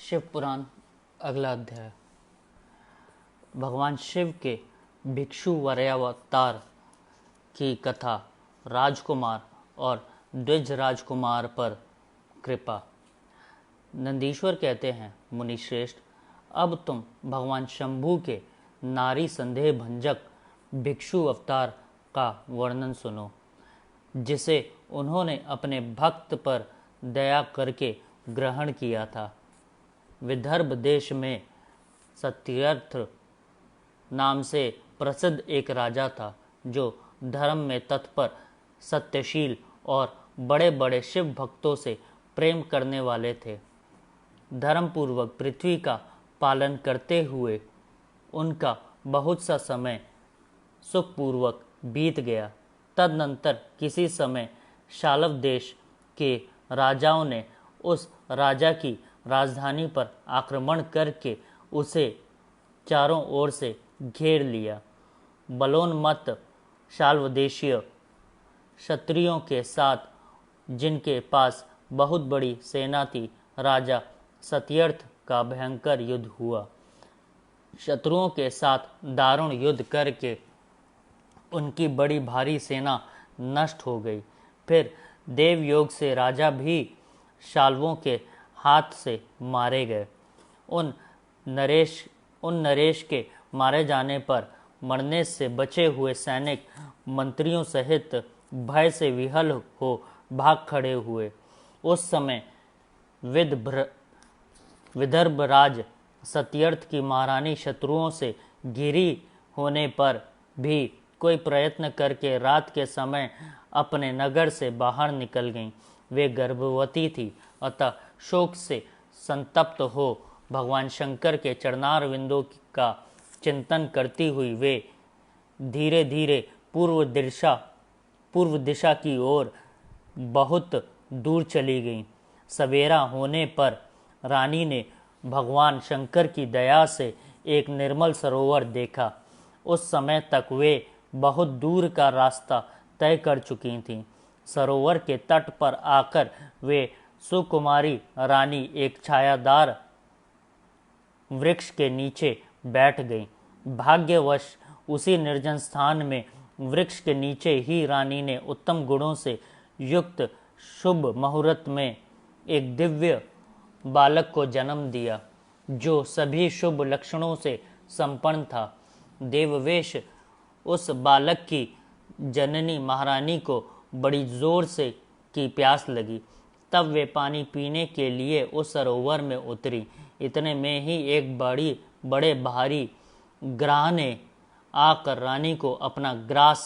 शिव पुराण अगला अध्याय। भगवान शिव के भिक्षु वरयावतार की कथा। राजकुमार और द्विज राजकुमार पर कृपा। नंदीश्वर कहते हैं, मुनि श्रेष्ठ, अब तुम भगवान शंभु के नारी संदेह भंजक भिक्षु अवतार का वर्णन सुनो, जिसे उन्होंने अपने भक्त पर दया करके ग्रहण किया था। विदर्भ देश में सत्यर्थ नाम से प्रसिद्ध एक राजा था, जो धर्म में तत्पर, सत्यशील और बड़े बड़े शिव भक्तों से प्रेम करने वाले थे। धर्मपूर्वक पृथ्वी का पालन करते हुए उनका बहुत सा समय सुखपूर्वक बीत गया। तदनंतर किसी समय शालव देश के राजाओं ने उस राजा की राजधानी पर आक्रमण करके उसे चारों ओर से घेर लिया। बलोन्मत्त शाल्वदेशीय क्षत्रियों के साथ, जिनके पास बहुत बड़ी सेना थी, राजा सत्यर्थ का भयंकर युद्ध हुआ। शत्रुओं के साथ दारुण युद्ध करके उनकी बड़ी भारी सेना नष्ट हो गई। फिर देवयोग से राजा भी शाल्वों के हाथ से मारे गए। उन नरेश के मारे जाने पर मरने से बचे हुए सैनिक मंत्रियों सहित भय से विहल हो भाग खड़े हुए। उस समय विदर्भराज सत्यर्थ की महारानी शत्रुओं से घिरी होने पर भी कोई प्रयत्न करके रात के समय अपने नगर से बाहर निकल गईं। वे गर्भवती थी, अतः शोक से संतप्त हो भगवान शंकर के चरणारविंदों का चिंतन करती हुई वे धीरे धीरे पूर्व दिशा की ओर बहुत दूर चली गईं। सवेरा होने पर रानी ने भगवान शंकर की दया से एक निर्मल सरोवर देखा। उस समय तक वे बहुत दूर का रास्ता तय कर चुकी थीं। सरोवर के तट पर आकर वे सुकुमारी रानी एक छायादार वृक्ष के नीचे बैठ गई। भाग्यवश उसी निर्जन स्थान में वृक्ष के नीचे ही रानी ने उत्तम गुणों से युक्त शुभ मुहूर्त में एक दिव्य बालक को जन्म दिया, जो सभी शुभ लक्षणों से संपन्न था। देववेश उस बालक की जननी महारानी को बड़ी जोर से की प्यास लगी। तब वे पानी पीने के लिए उस सरोवर में उतरी। इतने में ही एक बड़े भारी ग्राह ने आकर रानी को अपना ग्रास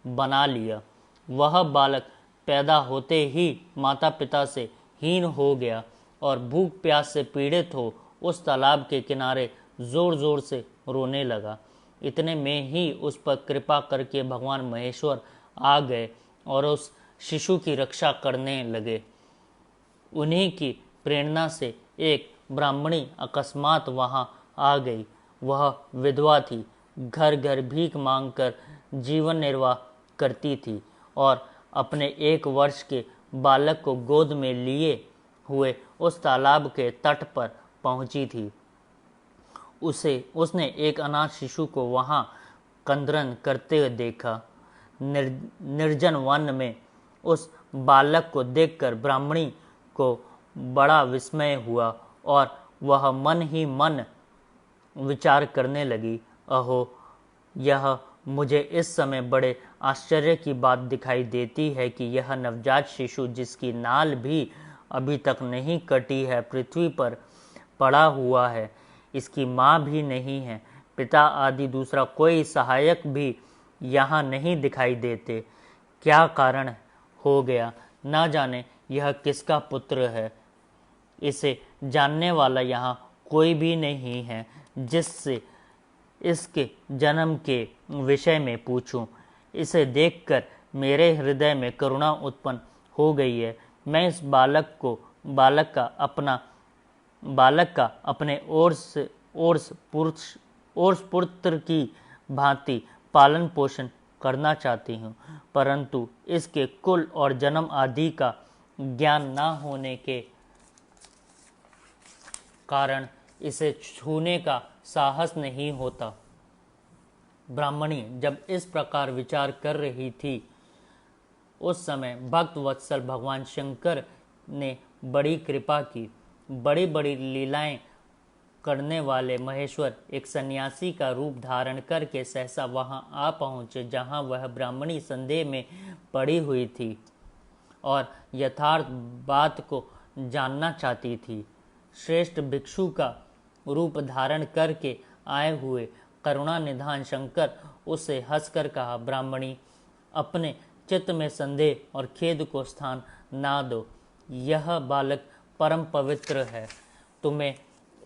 बना लिया। वह बालक पैदा होते ही माता पिता से हीन हो गया और भूख प्यास से पीड़ित हो उस तालाब के किनारे जोर जोर से रोने लगा। इतने में ही उस पर कृपा करके भगवान महेश्वर आ गए और उस शिशु की रक्षा करने लगे। उन्हीं की प्रेरणा से एक ब्राह्मणी अकस्मात वहां आ गई। वह विधवा थी, घर घर भीख मांगकर जीवन निर्वाह करती थी और अपने 1 वर्ष के बालक को गोद में लिए हुए उस तालाब के तट पर पहुंची थी। उसने एक अनाथ शिशु को वहां कंदरन करते हुए देखा। निर्जन वन में उस बालक को देखकर ब्राह्मणी को बड़ा विस्मय हुआ और वह मन ही मन विचार करने लगी, अहो, यह मुझे इस समय बड़े आश्चर्य की बात दिखाई देती है कि यह नवजात शिशु, जिसकी नाल भी अभी तक नहीं कटी है, पृथ्वी पर पड़ा हुआ है। इसकी माँ भी नहीं है, पिता आदि दूसरा कोई सहायक भी यहाँ नहीं दिखाई देते। क्या कारण हो गया, ना जाने यह किसका पुत्र है। इसे जानने वाला यहाँ कोई भी नहीं है, जिससे इसके जन्म के विषय में पूछूं। इसे देखकर मेरे हृदय में करुणा उत्पन्न हो गई है। मैं इस बालक का अपने ओर्स पुत्र की भांति पालन पोषण करना चाहती हूँ, परंतु इसके कुल और जन्म आदि का ज्ञान न होने के कारण इसे छूने का साहस नहीं होता। ब्राह्मणी जब इस प्रकार विचार कर रही थी, उस समय भक्त वत्सल भगवान शंकर ने बड़ी कृपा की। बड़ी बड़ी लीलाएं करने वाले महेश्वर एक सन्यासी का रूप धारण करके सहसा वहां आ पहुंचे जहां वह ब्राह्मणी संदेह में पड़ी हुई थी और यथार्थ बात को जानना चाहती थी। श्रेष्ठ भिक्षु का रूप धारण करके आए हुए करुणा निधान शंकर उससे हंसकर कहा, ब्राह्मणी, अपने चित्त में संदेह और खेद को स्थान ना दो। यह बालक परम पवित्र है। तुम्हें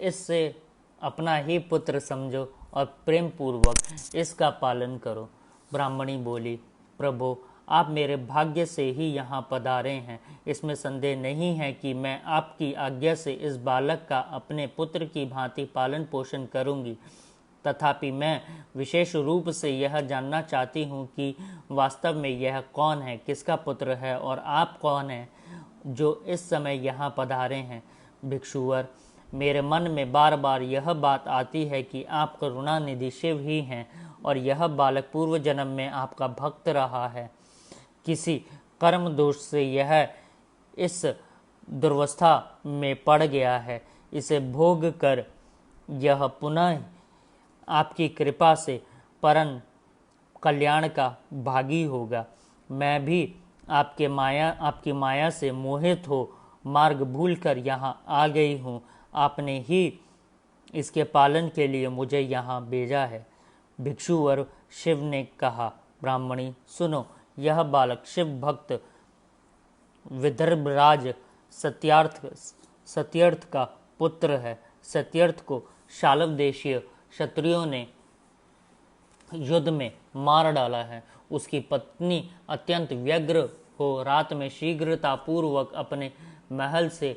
इससे अपना ही पुत्र समझो और प्रेम पूर्वक इसका पालन करो। ब्राह्मणी बोली, प्रभु, आप मेरे भाग्य से ही यहाँ पधारे हैं। इसमें संदेह नहीं है कि मैं आपकी आज्ञा से इस बालक का अपने पुत्र की भांति पालन पोषण करूंगी। तथापि मैं विशेष रूप से यह जानना चाहती हूँ कि वास्तव में यह कौन है, किसका पुत्र है और आप कौन हैं जो इस समय यहाँ पधारे हैं। भिक्षुवर, मेरे मन में बार बार यह बात आती है कि आप करुणानिधि शिव ही हैं और यह बालक पूर्व जन्म में आपका भक्त रहा है। किसी कर्म दोष से यह इस दुर्वस्था में पड़ गया है। इसे भोग कर यह पुनः आपकी कृपा से परम कल्याण का भागी होगा। मैं भी आपकी माया से मोहित हो मार्ग भूलकर यहाँ आ गई हूँ। आपने ही इसके पालन के लिए मुझे यहाँ भेजा है। भिक्षुवर शिव ने कहा, ब्राह्मणी सुनो, यह बालक शिव भक्त विदर्भराज सत्यर्थ का पुत्र है। सत्यर्थ को शालव देशीय क्षत्रियों ने युद्ध में मार डाला है। उसकी पत्नी अत्यंत व्यग्र हो रात में शीघ्रतापूर्वक अपने महल से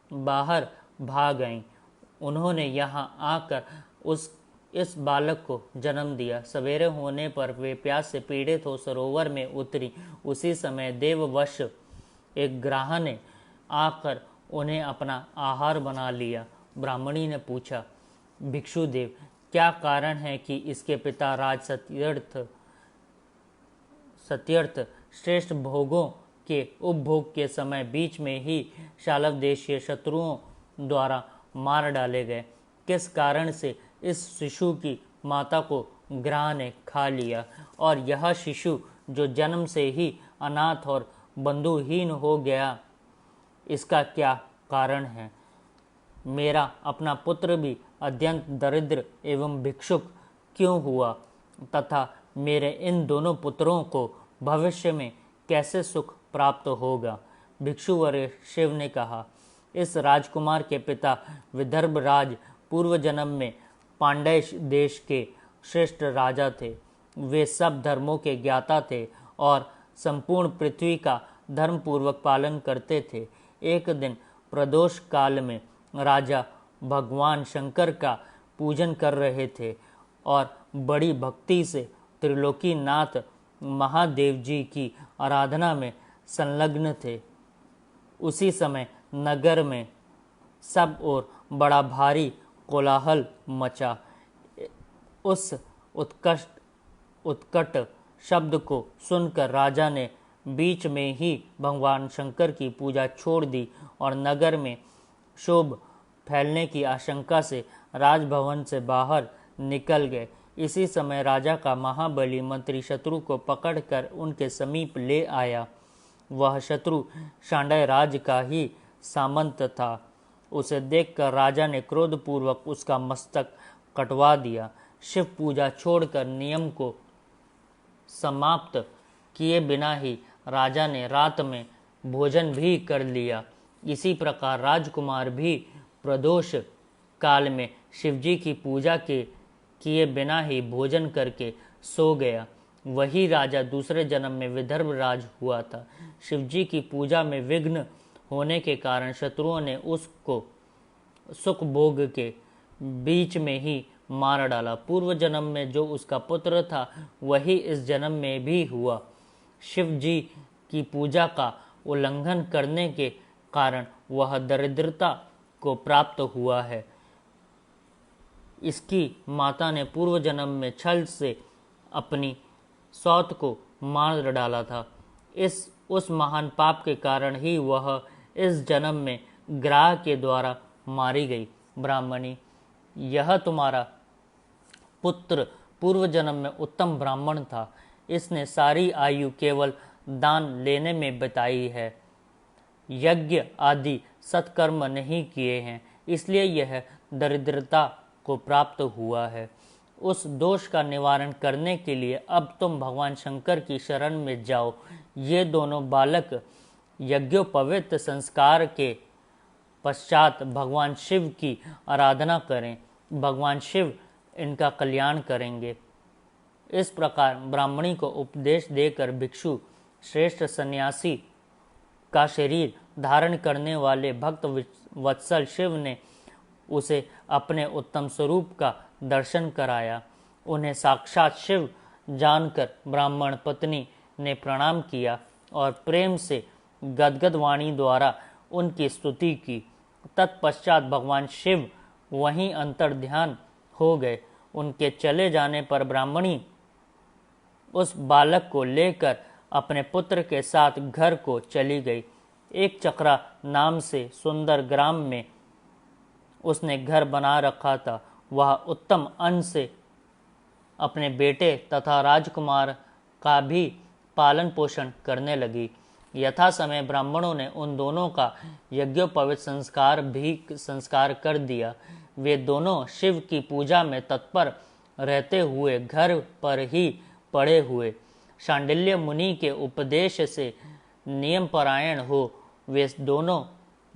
बाहर भाग गईं। उन्होंने यहाँ आकर इस बालक को जन्म दिया। सवेरे होने पर वे प्यास से पीड़ित हो सरोवर में उतरी। उसी समय देववश एक ग्राह ने आकर उन्हें अपना आहार बना लिया। ब्राह्मणी ने पूछा, भिक्षुदेव, क्या कारण है कि इसके पिता राज सत्यर्थ श्रेष्ठ भोगों के उपभोग के समय बीच में ही शालव देशीय शत्रुओं द्वारा मार डाले गए? किस कारण से इस शिशु की माता को ग्राह ने खा लिया और यह शिशु जो जन्म से ही अनाथ और बंधुहीन हो गया, इसका क्या कारण है? मेरा अपना पुत्र भी अत्यंत दरिद्र एवं भिक्षुक क्यों हुआ तथा मेरे इन दोनों पुत्रों को भविष्य में कैसे सुख प्राप्त होगा? भिक्षुवर शिव ने कहा, इस राजकुमार के पिता विदर्भराज पूर्व जन्म में पांड्य देश के श्रेष्ठ राजा थे। वे सब धर्मों के ज्ञाता थे और संपूर्ण पृथ्वी का धर्मपूर्वक पालन करते थे। एक दिन प्रदोष काल में राजा भगवान शंकर का पूजन कर रहे थे और बड़ी भक्ति से त्रिलोकीनाथ महादेव जी की आराधना में संलग्न थे। उसी समय नगर में सब ओर बड़ा भारी कोलाहल मचा। उस उत्कट शब्द को सुनकर राजा ने बीच में ही भगवान शंकर की पूजा छोड़ दी और नगर में शोभ फैलने की आशंका से राजभवन से बाहर निकल गए। इसी समय राजा का महाबली मंत्री शत्रु को पकड़कर उनके समीप ले आया। वह शत्रु शांडय राज का ही सामंत था। उसे देखकर राजा ने क्रोधपूर्वक उसका मस्तक कटवा दिया। शिव पूजा छोड़कर नियम को समाप्त किए बिना ही राजा ने रात में भोजन भी कर लिया। इसी प्रकार राजकुमार भी प्रदोष काल में शिवजी की पूजा के किए बिना ही भोजन करके सो गया। वही राजा दूसरे जन्म में विदर्भ राज हुआ था। शिवजी की पूजा में विघ्न होने के कारण शत्रुओं ने उसको सुख भोग के बीच में ही मार डाला। पूर्व जन्म में जो उसका पुत्र था वही इस जन्म में भी हुआ। शिव जी की पूजा का उल्लंघन करने के कारण वह दरिद्रता को प्राप्त हुआ है। इसकी माता ने पूर्व जन्म में छल से अपनी सौत को मार डाला था। उस महान पाप के कारण ही वह इस जन्म में ग्राह के द्वारा मारी गई। ब्राह्मणी, यह तुम्हारा पुत्र पूर्व जन्म में उत्तम ब्राह्मण था। इसने सारी आयु केवल दान लेने में बिताई है, यज्ञ आदि सत्कर्म नहीं किए हैं, इसलिए यह दरिद्रता को प्राप्त हुआ है। उस दोष का निवारण करने के लिए अब तुम भगवान शंकर की शरण में जाओ। ये दोनों बालक यज्ञोपवीत संस्कार के पश्चात भगवान शिव की आराधना करें, भगवान शिव इनका कल्याण करेंगे। इस प्रकार ब्राह्मणी को उपदेश देकर भिक्षु श्रेष्ठ सन्यासी का शरीर धारण करने वाले भक्त वत्सल शिव ने उसे अपने उत्तम स्वरूप का दर्शन कराया। उन्हें साक्षात शिव जानकर ब्राह्मण पत्नी ने प्रणाम किया और प्रेम से गदगद वाणी द्वारा उनकी स्तुति की। तत्पश्चात भगवान शिव वहीं अंतर ध्यान हो गए। उनके चले जाने पर ब्राह्मणी उस बालक को लेकर अपने पुत्र के साथ घर को चली गई। एक चक्रा नाम से सुंदर ग्राम में उसने घर बना रखा था। वह उत्तम अन्न से अपने बेटे तथा राजकुमार का भी पालन पोषण करने लगी। यथा समय ब्राह्मणों ने उन दोनों का यज्ञोपवीत संस्कार कर दिया। वे दोनों शिव की पूजा में तत्पर रहते हुए घर पर ही पड़े हुए। शांडिल्य मुनि के उपदेश से नियम परायण हो वे दोनों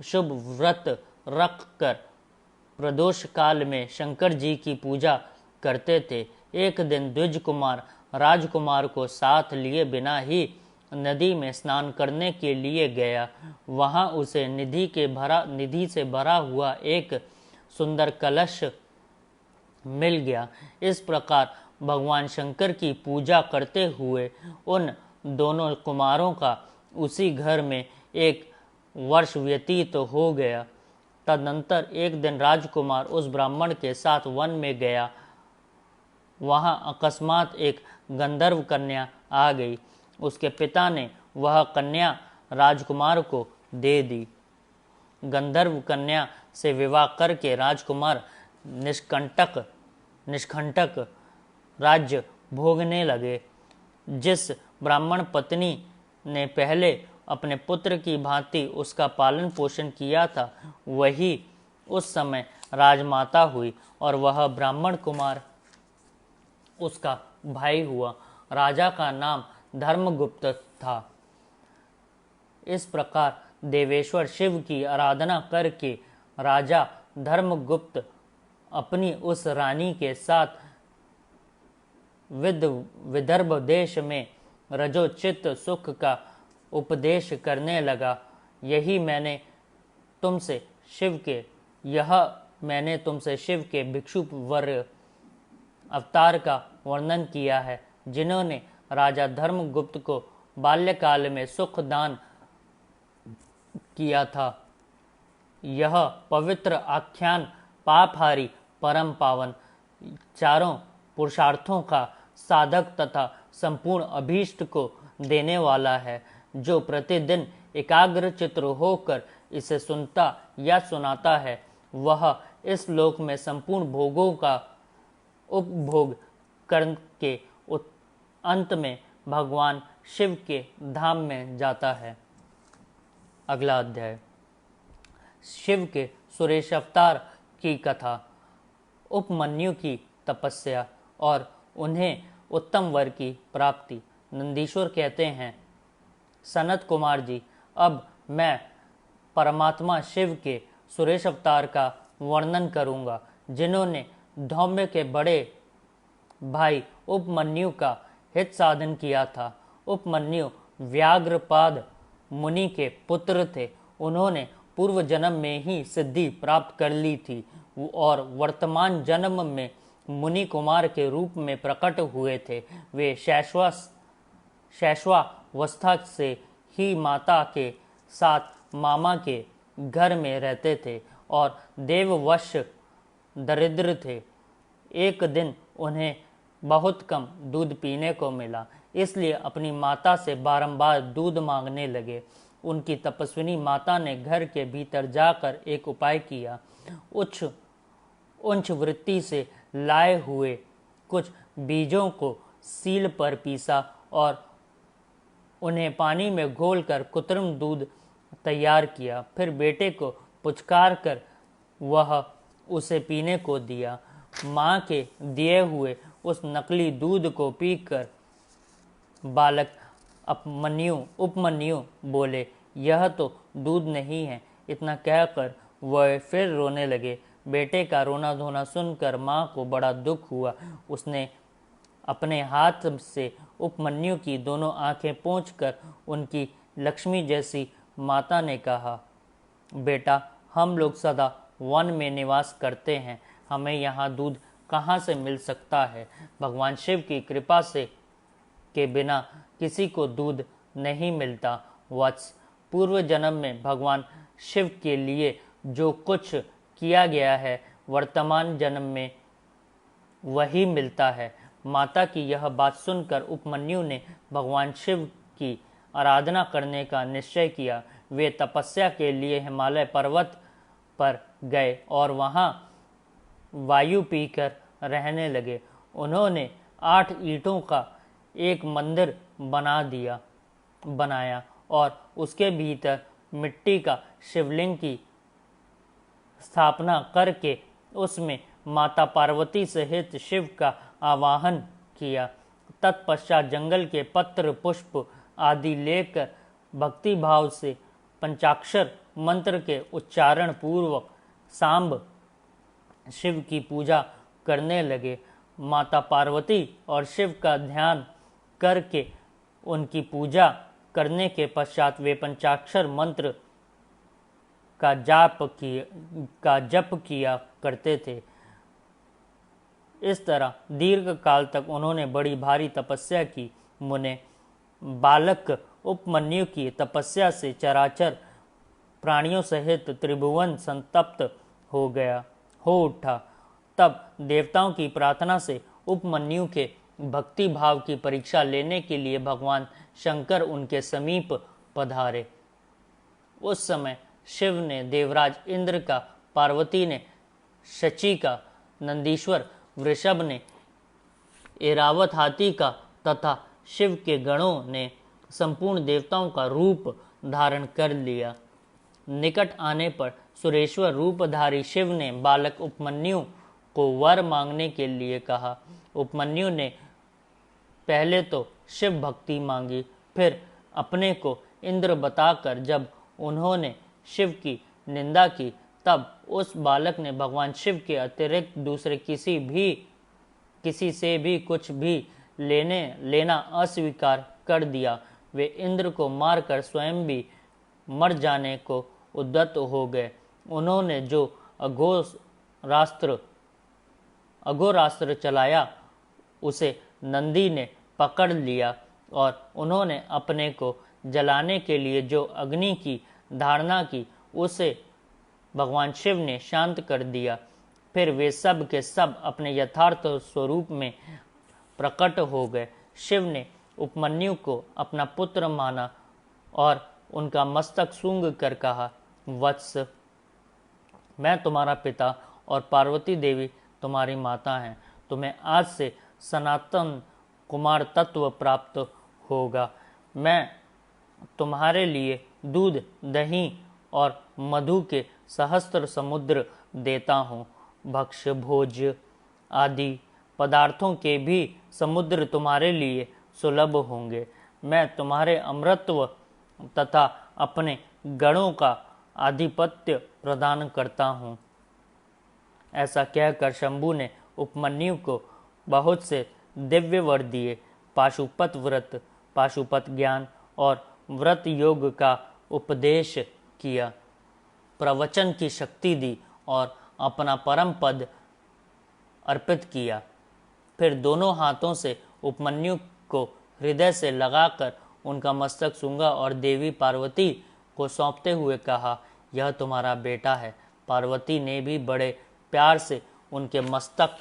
शुभ व्रत रख कर प्रदोष काल में शंकर जी की पूजा करते थे। एक दिन द्विज कुमार राजकुमार को साथ लिए बिना ही नदी में स्नान करने के लिए गया। वहां उसे निधि से भरा हुआ एक सुंदर कलश मिल गया। इस प्रकार भगवान शंकर की पूजा करते हुए उन दोनों कुमारों का उसी घर में एक वर्ष व्यतीत हो गया। तदनंतर एक दिन राजकुमार उस ब्राह्मण के साथ वन में गया। वहां अकस्मात एक गंधर्व कन्या आ गई। उसके पिता ने वह कन्या राजकुमार को दे दी। गंधर्व कन्या से विवाह करके राजकुमार निष्कंटक राज्य भोगने लगे। जिस ब्राह्मण पत्नी ने पहले अपने पुत्र की भांति उसका पालन पोषण किया था, वही उस समय राजमाता हुई और वह ब्राह्मण कुमार उसका भाई हुआ। राजा का नाम धर्मगुप्त था। इस प्रकार देवेश्वर शिव की आराधना करके राजा धर्मगुप्त अपनी उस रानी के साथ विदर्भ देश में रजोचित सुख का उपदेश करने लगा। मैंने तुमसे शिव के भिक्षु वर्य अवतार का वर्णन किया है, जिन्होंने राजा धर्मगुप्त को बाल्यकाल में सुख दान किया था। यह पवित्र आख्यान पापहारी परम पावन चारों पुरुषार्थों का साधक तथा संपूर्ण अभीष्ट को देने वाला है। जो प्रतिदिन एकाग्र चित्र होकर इसे सुनता या सुनाता है, वह इस लोक में संपूर्ण भोगों का उपभोग करके अंत में भगवान शिव के धाम में जाता है। अगला अध्याय शिव के सुरेश अवतार की कथा। उपमन्यु की तपस्या और उन्हें उत्तम वर की प्राप्ति। नंदीश्वर कहते हैं, सनत कुमार जी, अब मैं परमात्मा शिव के सुरेश अवतार का वर्णन करूंगा, जिन्होंने धौम्य के बड़े भाई उपमन्यु का हित साधन किया था। उपमन्यु व्याघ्रपाद मुनि के पुत्र थे। उन्होंने पूर्व जन्म में ही सिद्धि प्राप्त कर ली थी और वर्तमान जन्म में मुनि कुमार के रूप में प्रकट हुए थे। वे शैशवावस्था से ही माता के साथ मामा के घर में रहते थे और देववश दरिद्र थे। एक दिन उन्हें बहुत कम दूध पीने को मिला, इसलिए अपनी माता से बारंबार दूध मांगने लगे। उनकी तपस्विनी माता ने घर के भीतर जाकर एक उपाय किया। उच्च वृत्ति से लाए हुए कुछ बीजों को सील पर पीसा और उन्हें पानी में घोलकर कृत्रिम दूध तैयार किया। फिर बेटे को पुचकार कर वह उसे पीने को दिया। माँ के दिए हुए उस नकली दूध को पीकर बालक उपमन्यु बोले, यह तो दूध नहीं है। इतना कहकर वह फिर रोने लगे। बेटे का रोना धोना सुनकर माँ को बड़ा दुख हुआ। उसने अपने हाथ से उपमन्यु की दोनों आंखें पोंछकर उनकी लक्ष्मी जैसी माता ने कहा, बेटा, हम लोग सदा वन में निवास करते हैं, हमें यहाँ दूध कहाँ से मिल सकता है? भगवान शिव की कृपा से के बिना किसी को दूध नहीं मिलता। वत्स, पूर्व जन्म में भगवान शिव के लिए जो कुछ किया गया है, वर्तमान जन्म में वही मिलता है। माता की यह बात सुनकर उपमन्यु ने भगवान शिव की आराधना करने का निश्चय किया। वे तपस्या के लिए हिमालय पर्वत पर गए और वहां वायु पीकर रहने लगे। उन्होंने 8 ईंटों का एक मंदिर बनाया और उसके भीतर मिट्टी का शिवलिंग की स्थापना करके उसमें माता पार्वती सहित शिव का आवाहन किया। तत्पश्चात जंगल के पत्र पुष्प आदि लेकर भक्ति भाव से पंचाक्षर मंत्र के उच्चारण पूर्वक सांब शिव की पूजा करने लगे। माता पार्वती और शिव का ध्यान करके उनकी पूजा करने के पश्चात वे पंचाक्षर मंत्र का जप किया करते थे। इस तरह दीर्घ काल तक उन्होंने बड़ी भारी तपस्या की। मुने, बालक उपमन्यु की तपस्या से चराचर प्राणियों सहित त्रिभुवन संतप्त हो उठा। तब देवताओं की प्रार्थना से उपमन्यु के भक्ति भाव की परीक्षा लेने के लिए भगवान शंकर उनके समीप पधारे। उस समय शिव ने देवराज इंद्र का, पार्वती ने शची का, नंदीश्वर वृषभ ने एरावत हाथी का तथा शिव के गणों ने संपूर्ण देवताओं का रूप धारण कर लिया। निकट आने पर सुरेश्वर रूपधारी शिव ने बालक उपमन्यु को वर मांगने के लिए कहा। उपमन्यु ने पहले तो शिव भक्ति मांगी, फिर अपने को इंद्र बताकर जब उन्होंने शिव की निंदा की, तब उस बालक ने भगवान शिव के अतिरिक्त दूसरे किसी से भी कुछ भी लेना अस्वीकार कर दिया। वे इंद्र को मारकर स्वयं भी मर जाने को उद्यत हो गए। उन्होंने जो अघोरास्त्र चलाया उसे नंदी ने पकड़ लिया और उन्होंने अपने को जलाने के लिए जो अग्नि की धारणा की उसे भगवान शिव ने शांत कर दिया। फिर वे सब के सब अपने यथार्थ स्वरूप में प्रकट हो गए। शिव ने उपमन्यु को अपना पुत्र माना और उनका मस्तक सूंघ कर कहा, वत्स, मैं तुम्हारा पिता और पार्वती देवी तुम्हारी माता हैं। तुम्हें आज से सनातन कुमार तत्व प्राप्त होगा। मैं तुम्हारे लिए दूध, दही और मधु के सहस्त्र समुद्र देता हूँ। भक्ष्य भोज आदि पदार्थों के भी समुद्र तुम्हारे लिए सुलभ होंगे। मैं तुम्हारे अमृतत्व तथा अपने गणों का आधिपत्य प्रदान करता हूँ। ऐसा कहकर शंभु ने उपमन्यु को बहुत से दिव्य वर दिए। पाशुपत व्रत, पाशुपत ज्ञान और व्रत योग का उपदेश किया, प्रवचन की शक्ति दी और अपना परम पद अर्पित किया। फिर दोनों हाथों से उपमन्यु को हृदय से लगाकर उनका मस्तक सूंघा और देवी पार्वती को सौंपते हुए कहा, यह तुम्हारा बेटा है। पार्वती ने भी बड़े प्यार से उनके मस्तक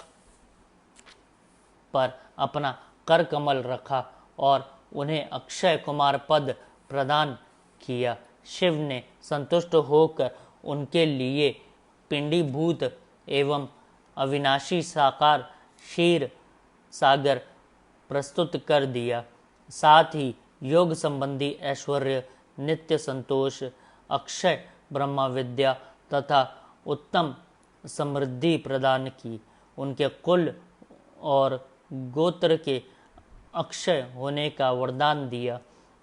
पर अपना कर कमल रखा और उन्हें अक्षय कुमार पद प्रदान किया। शिव ने संतुष्ट होकर उनके लिए पिंडीभूत एवं अविनाशी साकार क्षीर सागर प्रस्तुत कर दिया। साथ ही योग संबंधी ऐश्वर्य, नित्य संतोष, अक्षय ब्रह्म विद्या तथा उत्तम समृद्धि प्रदान की। उनके कुल और गोत्र के अक्षय होने का वरदान दिया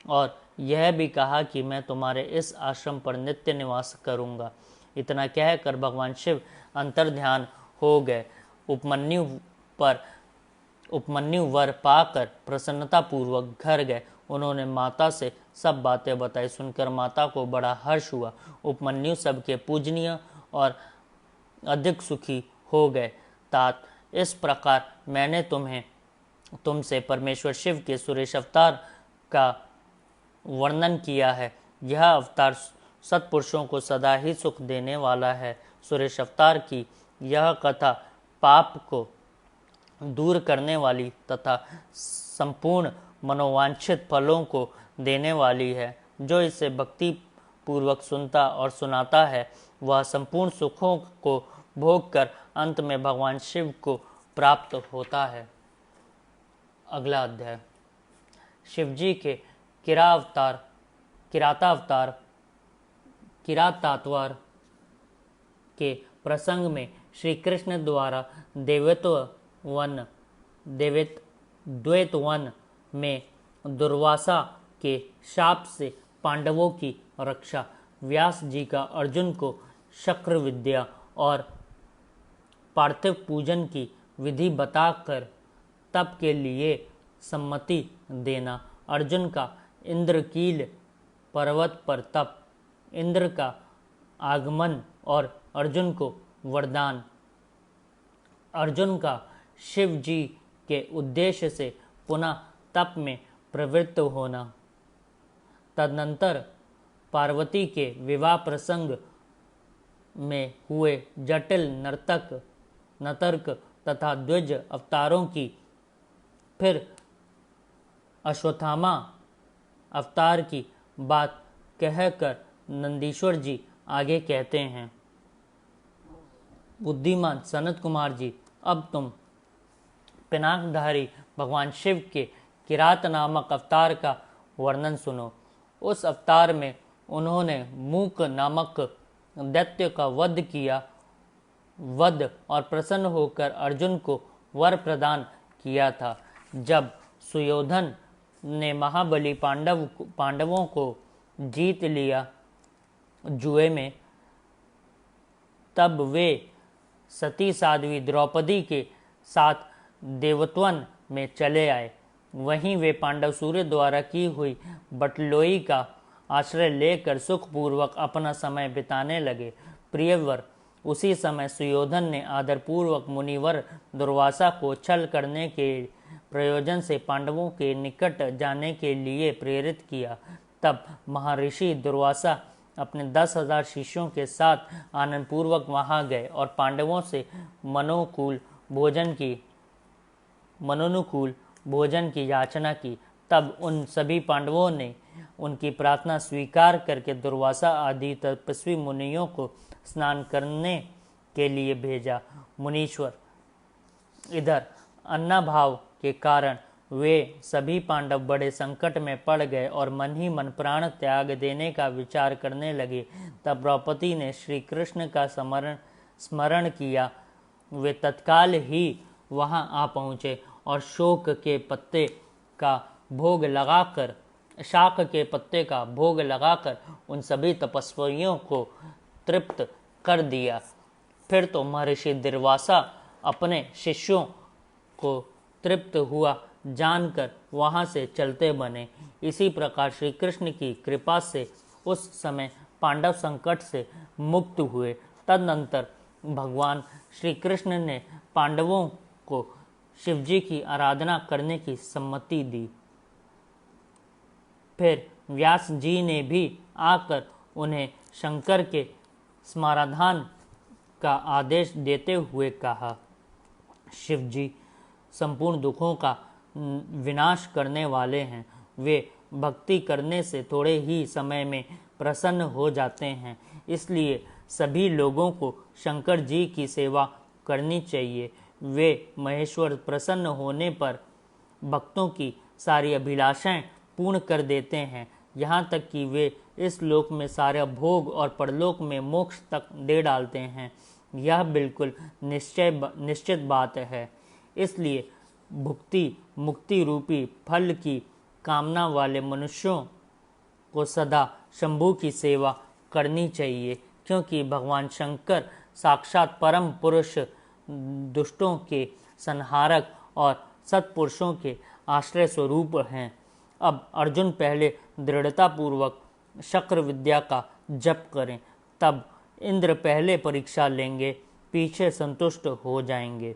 और यह भी कहा कि मैं तुम्हारे इस आश्रम पर नित्य निवास करूंगा। इतना कहकर भगवान शिव अंतर्ध्यान हो गए। उपमन्यु वर पाकर प्रसन्नता पूर्वक घर गए। उन्होंने माता से सब बातें बताई। सुनकर माता को बड़ा हर्ष हुआ। उपमन्यु सबके पूजनीय और अधिक सुखी हो गए। तात, इस प्रकार मैंने तुमसे परमेश्वर शिव के सुरेश अवतार का वर्णन किया है। यह अवतार सत्पुरुषों को सदा ही सुख देने वाला है। सुरेश अवतार की यह कथा पाप को दूर करने वाली तथा संपूर्ण मनोवांछित फलों को देने वाली है। जो इसे भक्ति पूर्वक सुनता और सुनाता है वह संपूर्ण सुखों को भोग कर अंत में भगवान शिव को प्राप्त होता है। अगला अध्याय शिवजी के किरातावतार के प्रसंग में श्री कृष्ण द्वारा द्वैतवन में दुर्वासा के शाप से पांडवों की रक्षा, व्यास जी का अर्जुन को शक्र विद्या और पार्थिव पूजन की विधि बताकर तप के लिए सम्मति देना, अर्जुन का इंद्रकील पर्वत पर तप, इंद्र का आगमन और अर्जुन को वरदान, अर्जुन का शिव जी के उद्देश्य से पुनः तप में प्रवृत्त होना, तदनंतर पार्वती के विवाह प्रसंग में हुए जटिल नर्तक तथा द्विज अवतारों की, फिर अश्वत्थामा अवतार की बात कहकर नंदीश्वर जी आगे कहते हैं। बुद्धिमान सनत कुमार जी, अब तुम पिनाकधारी भगवान शिव के किरात नामक अवतार का वर्णन सुनो। उस अवतार में उन्होंने मूक नामक दैत्य का वध और प्रसन्न होकर अर्जुन को वर प्रदान किया था। जब सुयोधन ने महाबली पांडवों को जीत लिया जुए में, तब वे सती साध्वी द्रौपदी के साथ देवत्वन में चले आए। वहीं वे पांडव सूर्य द्वारा की हुई बटलोई का आश्रय लेकर सुखपूर्वक अपना समय बिताने लगे। प्रियवर, उसी समय सुयोधन ने आदरपूर्वक मुनिवर दुर्वासा को छल करने के प्रयोजन से पांडवों के निकट जाने के लिए प्रेरित किया। तब महर्षि दुर्वासा अपने 10,000 शिष्यों के साथ आनंदपूर्वक वहां गए और पांडवों से मनोनुकूल भोजन की याचना की। तब उन सभी पांडवों ने उनकी प्रार्थना स्वीकार करके दुर्वासा आदि तपस्वी मुनियों को स्नान करने के लिए भेजा। मुनीश्वर, इधर अन्नाभाव के कारण वे सभी पांडव बड़े संकट में पड़ गए और मन ही मन प्राण त्याग देने का विचार करने लगे। तब द्रौपदी ने श्री कृष्ण का स्मरण किया। वे तत्काल ही वहां आ पहुंचे और शाख के पत्ते का भोग लगाकर उन सभी तपस्वियों को तृप्त कर दिया। फिर तो महर्षि दुर्वासा अपने शिष्यों को तृप्त हुआ जानकर वहां से चलते बने। इसी प्रकार श्री कृष्ण की कृपा से उस समय पांडव संकट से मुक्त हुए। तदनंतर भगवान श्री कृष्ण ने पांडवों को शिवजी की आराधना करने की सम्मति दी। फिर व्यास जी ने भी आकर उन्हें शंकर के समाराधन का आदेश देते हुए कहा, शिव जी संपूर्ण दुखों का विनाश करने वाले हैं। वे भक्ति करने से थोड़े ही समय में प्रसन्न हो जाते हैं। इसलिए सभी लोगों को शंकर जी की सेवा करनी चाहिए। वे महेश्वर प्रसन्न होने पर भक्तों की सारी अभिलाषाएं पूर्ण कर देते हैं, यहाँ तक कि वे इस लोक में सारे भोग और परलोक में मोक्ष तक दे डालते हैं। यह बिल्कुल निश्चित बात है। इसलिए भुक्ति मुक्ति रूपी फल की कामना वाले मनुष्यों को सदा शंभु की सेवा करनी चाहिए, क्योंकि भगवान शंकर साक्षात परम पुरुष, दुष्टों के संहारक और सत्पुरुषों के आश्रय स्वरूप हैं। अब अर्जुन पहले दृढ़तापूर्वक शक्र विद्या का जप करें, तब इंद्र पहले परीक्षा लेंगे, पीछे संतुष्ट हो जाएंगे।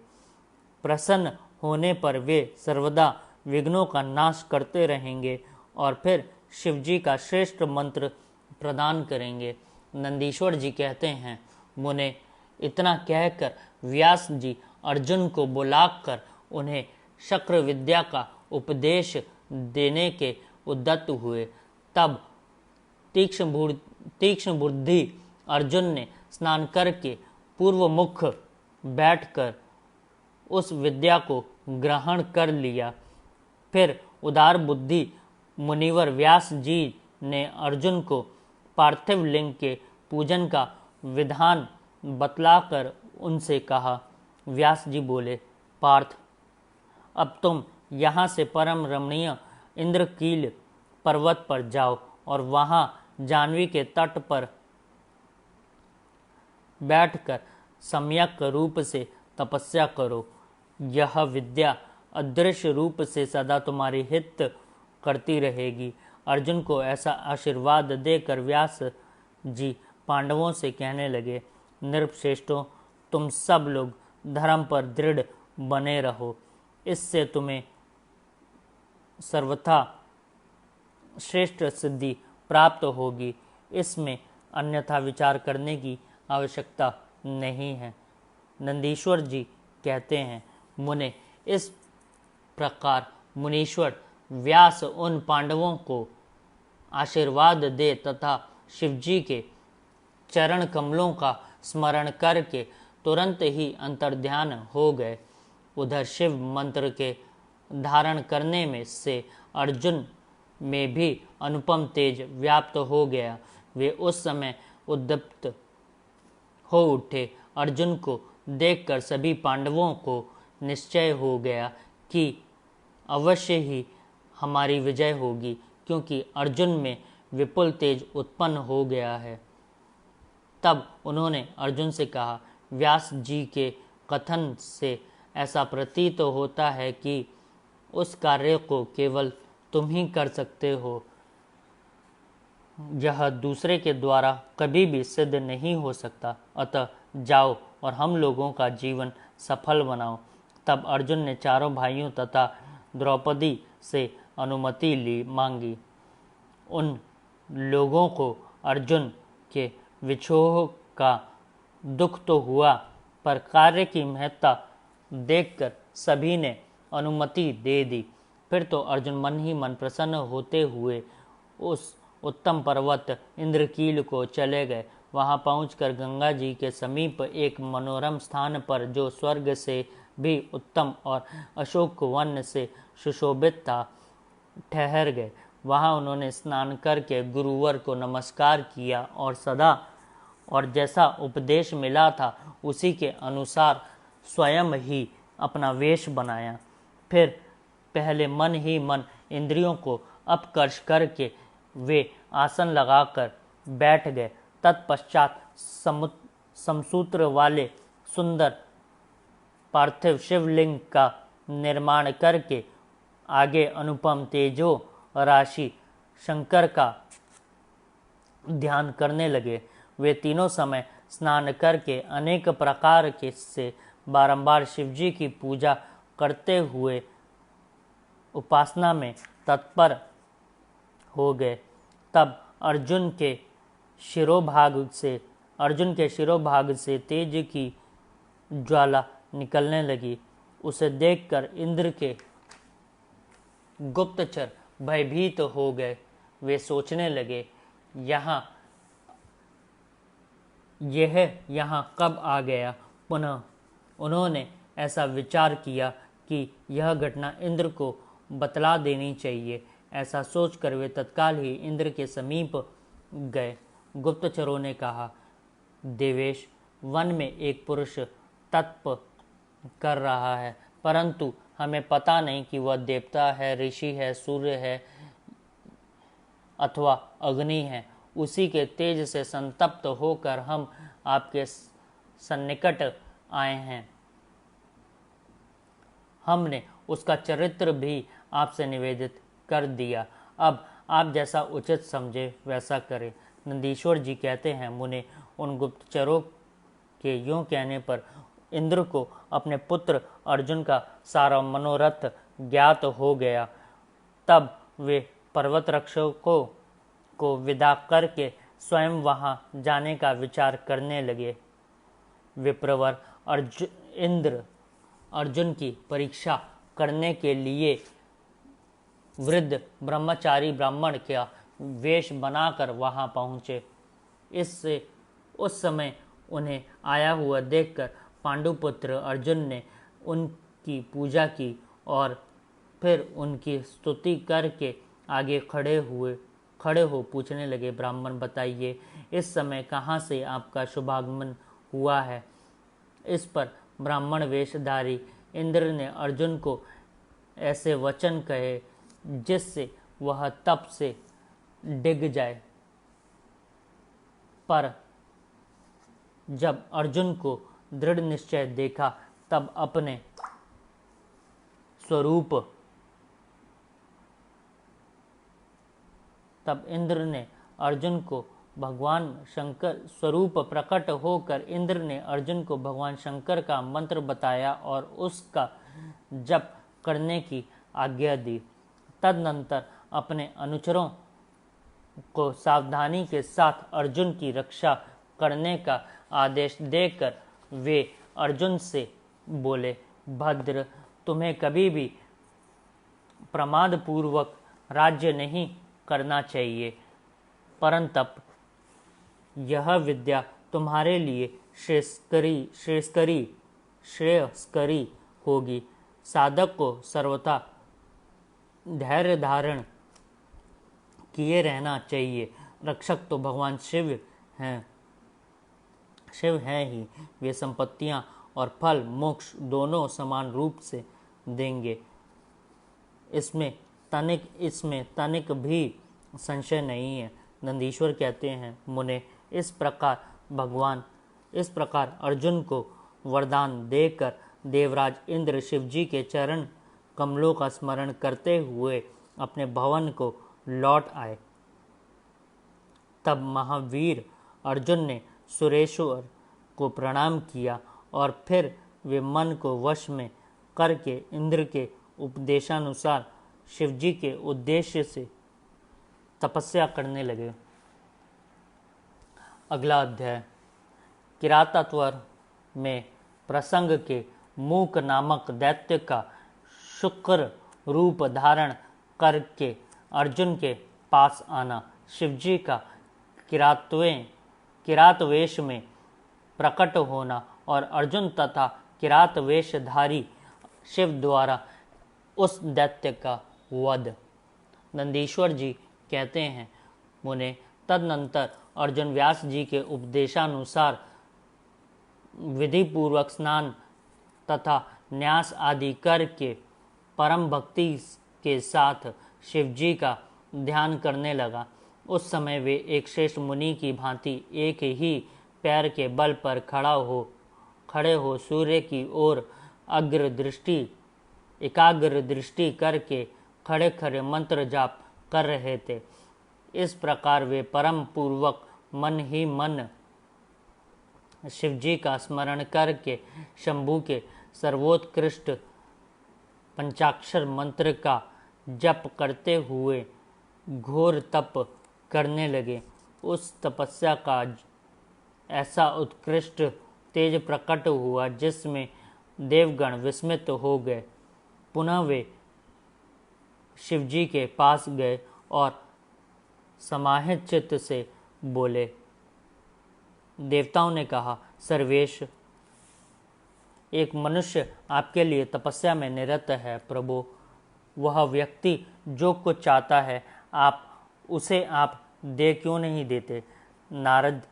प्रसन्न होने पर वे सर्वदा विघ्नों का नाश करते रहेंगे और फिर शिवजी का श्रेष्ठ मंत्र प्रदान करेंगे। नंदीश्वर जी कहते हैं, मुने इतना कहकर व्यास जी अर्जुन को बुलाकर उन्हें शक्र विद्या का उपदेश देने के उद्यत हुए। तब तीक्ष्ण बुद्धि अर्जुन ने स्नान करके पूर्व मुख बैठकर उस विद्या को ग्रहण कर लिया। फिर उदार बुद्धि मुनिवर व्यास जी ने अर्जुन को पार्थिव लिंग के पूजन का विधान बतलाकर उनसे कहा। व्यास जी बोले, पार्थ, अब तुम यहाँ से परम रमणीय इंद्रकील पर्वत पर जाओ और वहाँ जाह्नवी के तट पर बैठकर सम्यक रूप से तपस्या करो। यह विद्या अदृश्य रूप से सदा तुम्हारी हित करती रहेगी। अर्जुन को ऐसा आशीर्वाद देकर व्यास जी पांडवों से कहने लगे, नृपश्रेष्ठों, तुम सब लोग धर्म पर दृढ़ बने रहो। इससे तुम्हें सर्वथा श्रेष्ठ सिद्धि प्राप्त होगी। इसमें अन्यथा विचार करने की आवश्यकता नहीं है। नंदीश्वर जी कहते हैं, मुने इस प्रकार मुनीश्वर व्यास उन पांडवों को आशीर्वाद दे तथा शिवजी के चरण कमलों का स्मरण करके तुरंत ही अंतर्ध्यान हो गए। उधर शिव मंत्र के धारण करने में से अर्जुन में भी अनुपम तेज व्याप्त हो गया। वे उस समय उद्दीप्त हो उठे। अर्जुन को देखकर सभी पांडवों को निश्चय हो गया कि अवश्य ही हमारी विजय होगी, क्योंकि अर्जुन में विपुल तेज उत्पन्न हो गया है। तब उन्होंने अर्जुन से कहा, व्यास जी के कथन से ऐसा प्रतीत होता है कि उस कार्य को केवल तुम ही कर सकते हो। यह दूसरे के द्वारा कभी भी सिद्ध नहीं हो सकता। अतः जाओ और हम लोगों का जीवन सफल बनाओ। तब अर्जुन ने चारों भाइयों तथा द्रौपदी से अनुमति ली मांगी। उन लोगों को अर्जुन के विछोह का दुख तो हुआ, पर कार्य की महत्ता देखकर सभी ने अनुमति दे दी। फिर तो अर्जुन मन ही मन प्रसन्न होते हुए उस उत्तम पर्वत इंद्रकील को चले गए। वहां पहुंचकर गंगा जी के समीप एक मनोरम स्थान पर, जो स्वर्ग से भी उत्तम और अशोक वन से सुशोभित था, ठहर गए। वहां उन्होंने स्नान करके गुरुवर को नमस्कार किया और जैसा उपदेश मिला था उसी के अनुसार स्वयं ही अपना वेश बनाया। फिर पहले मन ही मन इंद्रियों को अपकर्ष करके वे आसन लगाकर बैठ गए। तत्पश्चात समसूत्र वाले सुंदर पार्थिव शिवलिंग का निर्माण करके आगे अनुपम तेजो राशि शंकर का ध्यान करने लगे। वे तीनों समय स्नान करके अनेक प्रकार के से बारंबार शिवजी की पूजा करते हुए उपासना में तत्पर हो गए। तब अर्जुन के शिरोभाग से अर्जुन के शिरोभाग से तेज की ज्वाला निकलने लगी। उसे देखकर इंद्र के गुप्तचर भयभीत हो गए। वे सोचने लगे, यह यहाँ कब आ गया। पुनः उन्होंने ऐसा विचार किया कि यह घटना इंद्र को बतला देनी चाहिए। ऐसा सोचकर वे तत्काल ही इंद्र के समीप गए। गुप्तचरों ने कहा, देवेश, वन में एक पुरुष तप कर रहा है, परंतु हमें पता नहीं कि वह देवता है, ऋषि है, सूर्य है अथवा अग्नि है। उसी के तेज से संतप्त होकर हम आपके सन्निकट आए हैं। हमने उसका चरित्र भी आपसे निवेदित कर दिया। अब आप जैसा उचित समझे वैसा करें। नंदीश्वर जी कहते हैं, मुने, उन गुप्तचरों के यूं कहने पर इंद्र को अपने पुत्र अर्जुन का सारा मनोरथ ज्ञात हो गया। तब वे पर्वत रक्षकों को विदा करके स्वयं वहां जाने का विचार करने लगे। विप्रवर इंद्र अर्जुन की परीक्षा करने के लिए वृद्ध ब्रह्मचारी ब्राह्मण का वेश बनाकर वहां पहुंचे। उस समय उन्हें आया हुआ देखकर पांडुपुत्र अर्जुन ने उनकी पूजा की और फिर उनकी स्तुति करके आगे खड़े हो पूछने लगे, ब्राह्मण बताइए, इस समय कहाँ से आपका शुभागमन हुआ है। इस पर ब्राह्मण वेशधारी इंद्र ने अर्जुन को ऐसे वचन कहे जिससे वह तप से डिग जाए। पर जब अर्जुन को दृढ़ निश्चय देखा तब अपने स्वरूप तब इंद्र ने अर्जुन को भगवान शंकर स्वरूप प्रकट होकर इंद्र ने अर्जुन को भगवान शंकर का मंत्र बताया और उसका जप करने की आज्ञा दी। तदनंतर अपने अनुचरों को सावधानी के साथ अर्जुन की रक्षा करने का आदेश देकर वे अर्जुन से बोले, भद्र, तुम्हें कभी भी प्रमादपूर्वक राज्य नहीं करना चाहिए, परंतप यह विद्या तुम्हारे लिए श्रेयस्करी होगी। साधक को सर्वथा धैर्य धारण किए रहना चाहिए। रक्षक तो भगवान शिव हैं ही। वे संपत्तियां और फल मोक्ष दोनों समान रूप से देंगे। इसमें तनिक भी संशय नहीं है। नंदीश्वर कहते हैं, मुने, इस प्रकार अर्जुन को वरदान देकर देवराज इंद्र शिव जी के चरण कमलों का स्मरण करते हुए अपने भवन को लौट आए। तब महावीर अर्जुन ने सुरेश्वर को प्रणाम किया और फिर वे मन को वश में करके इंद्र के उपदेशानुसार शिवजी के उद्देश्य से तपस्या करने लगे। अगला अध्याय। किरातत्वर में प्रसंग के मूक नामक दैत्य का शुक्र रूप धारण करके अर्जुन के पास आना, शिवजी का किरातवेश में प्रकट होना और अर्जुन तथा किरातवेशधारी शिव द्वारा उस दैत्य का वध। नंदीश्वर जी कहते हैं, मुने, तदनंतर अर्जुन व्यास जी के उपदेशानुसार विधि पूर्वक स्नान तथा न्यास आदि करके परम भक्ति के साथ शिवजी का ध्यान करने लगा। उस समय वे एक श्रेष्ठ मुनि की भांति एक ही पैर के बल पर खड़े हो सूर्य की ओर एकाग्र दृष्टि करके खड़े खड़े मंत्र जाप कर रहे थे। इस प्रकार वे परम पूर्वक मन ही मन शिवजी का स्मरण करके शंभु के सर्वोत्कृष्ट पंचाक्षर मंत्र का जप करते हुए घोर तप करने लगे। उस तपस्या का ऐसा उत्कृष्ट तेज प्रकट हुआ जिसमें देवगण विस्मित हो गए। पुनः वे शिवजी के पास गए और समाहित चित्त से बोले। देवताओं ने कहा, सर्वेश, एक मनुष्य आपके लिए तपस्या में निरत है। प्रभु, वह व्यक्ति जो कुछ चाहता है उसे आप दे क्यों नहीं देते? नारद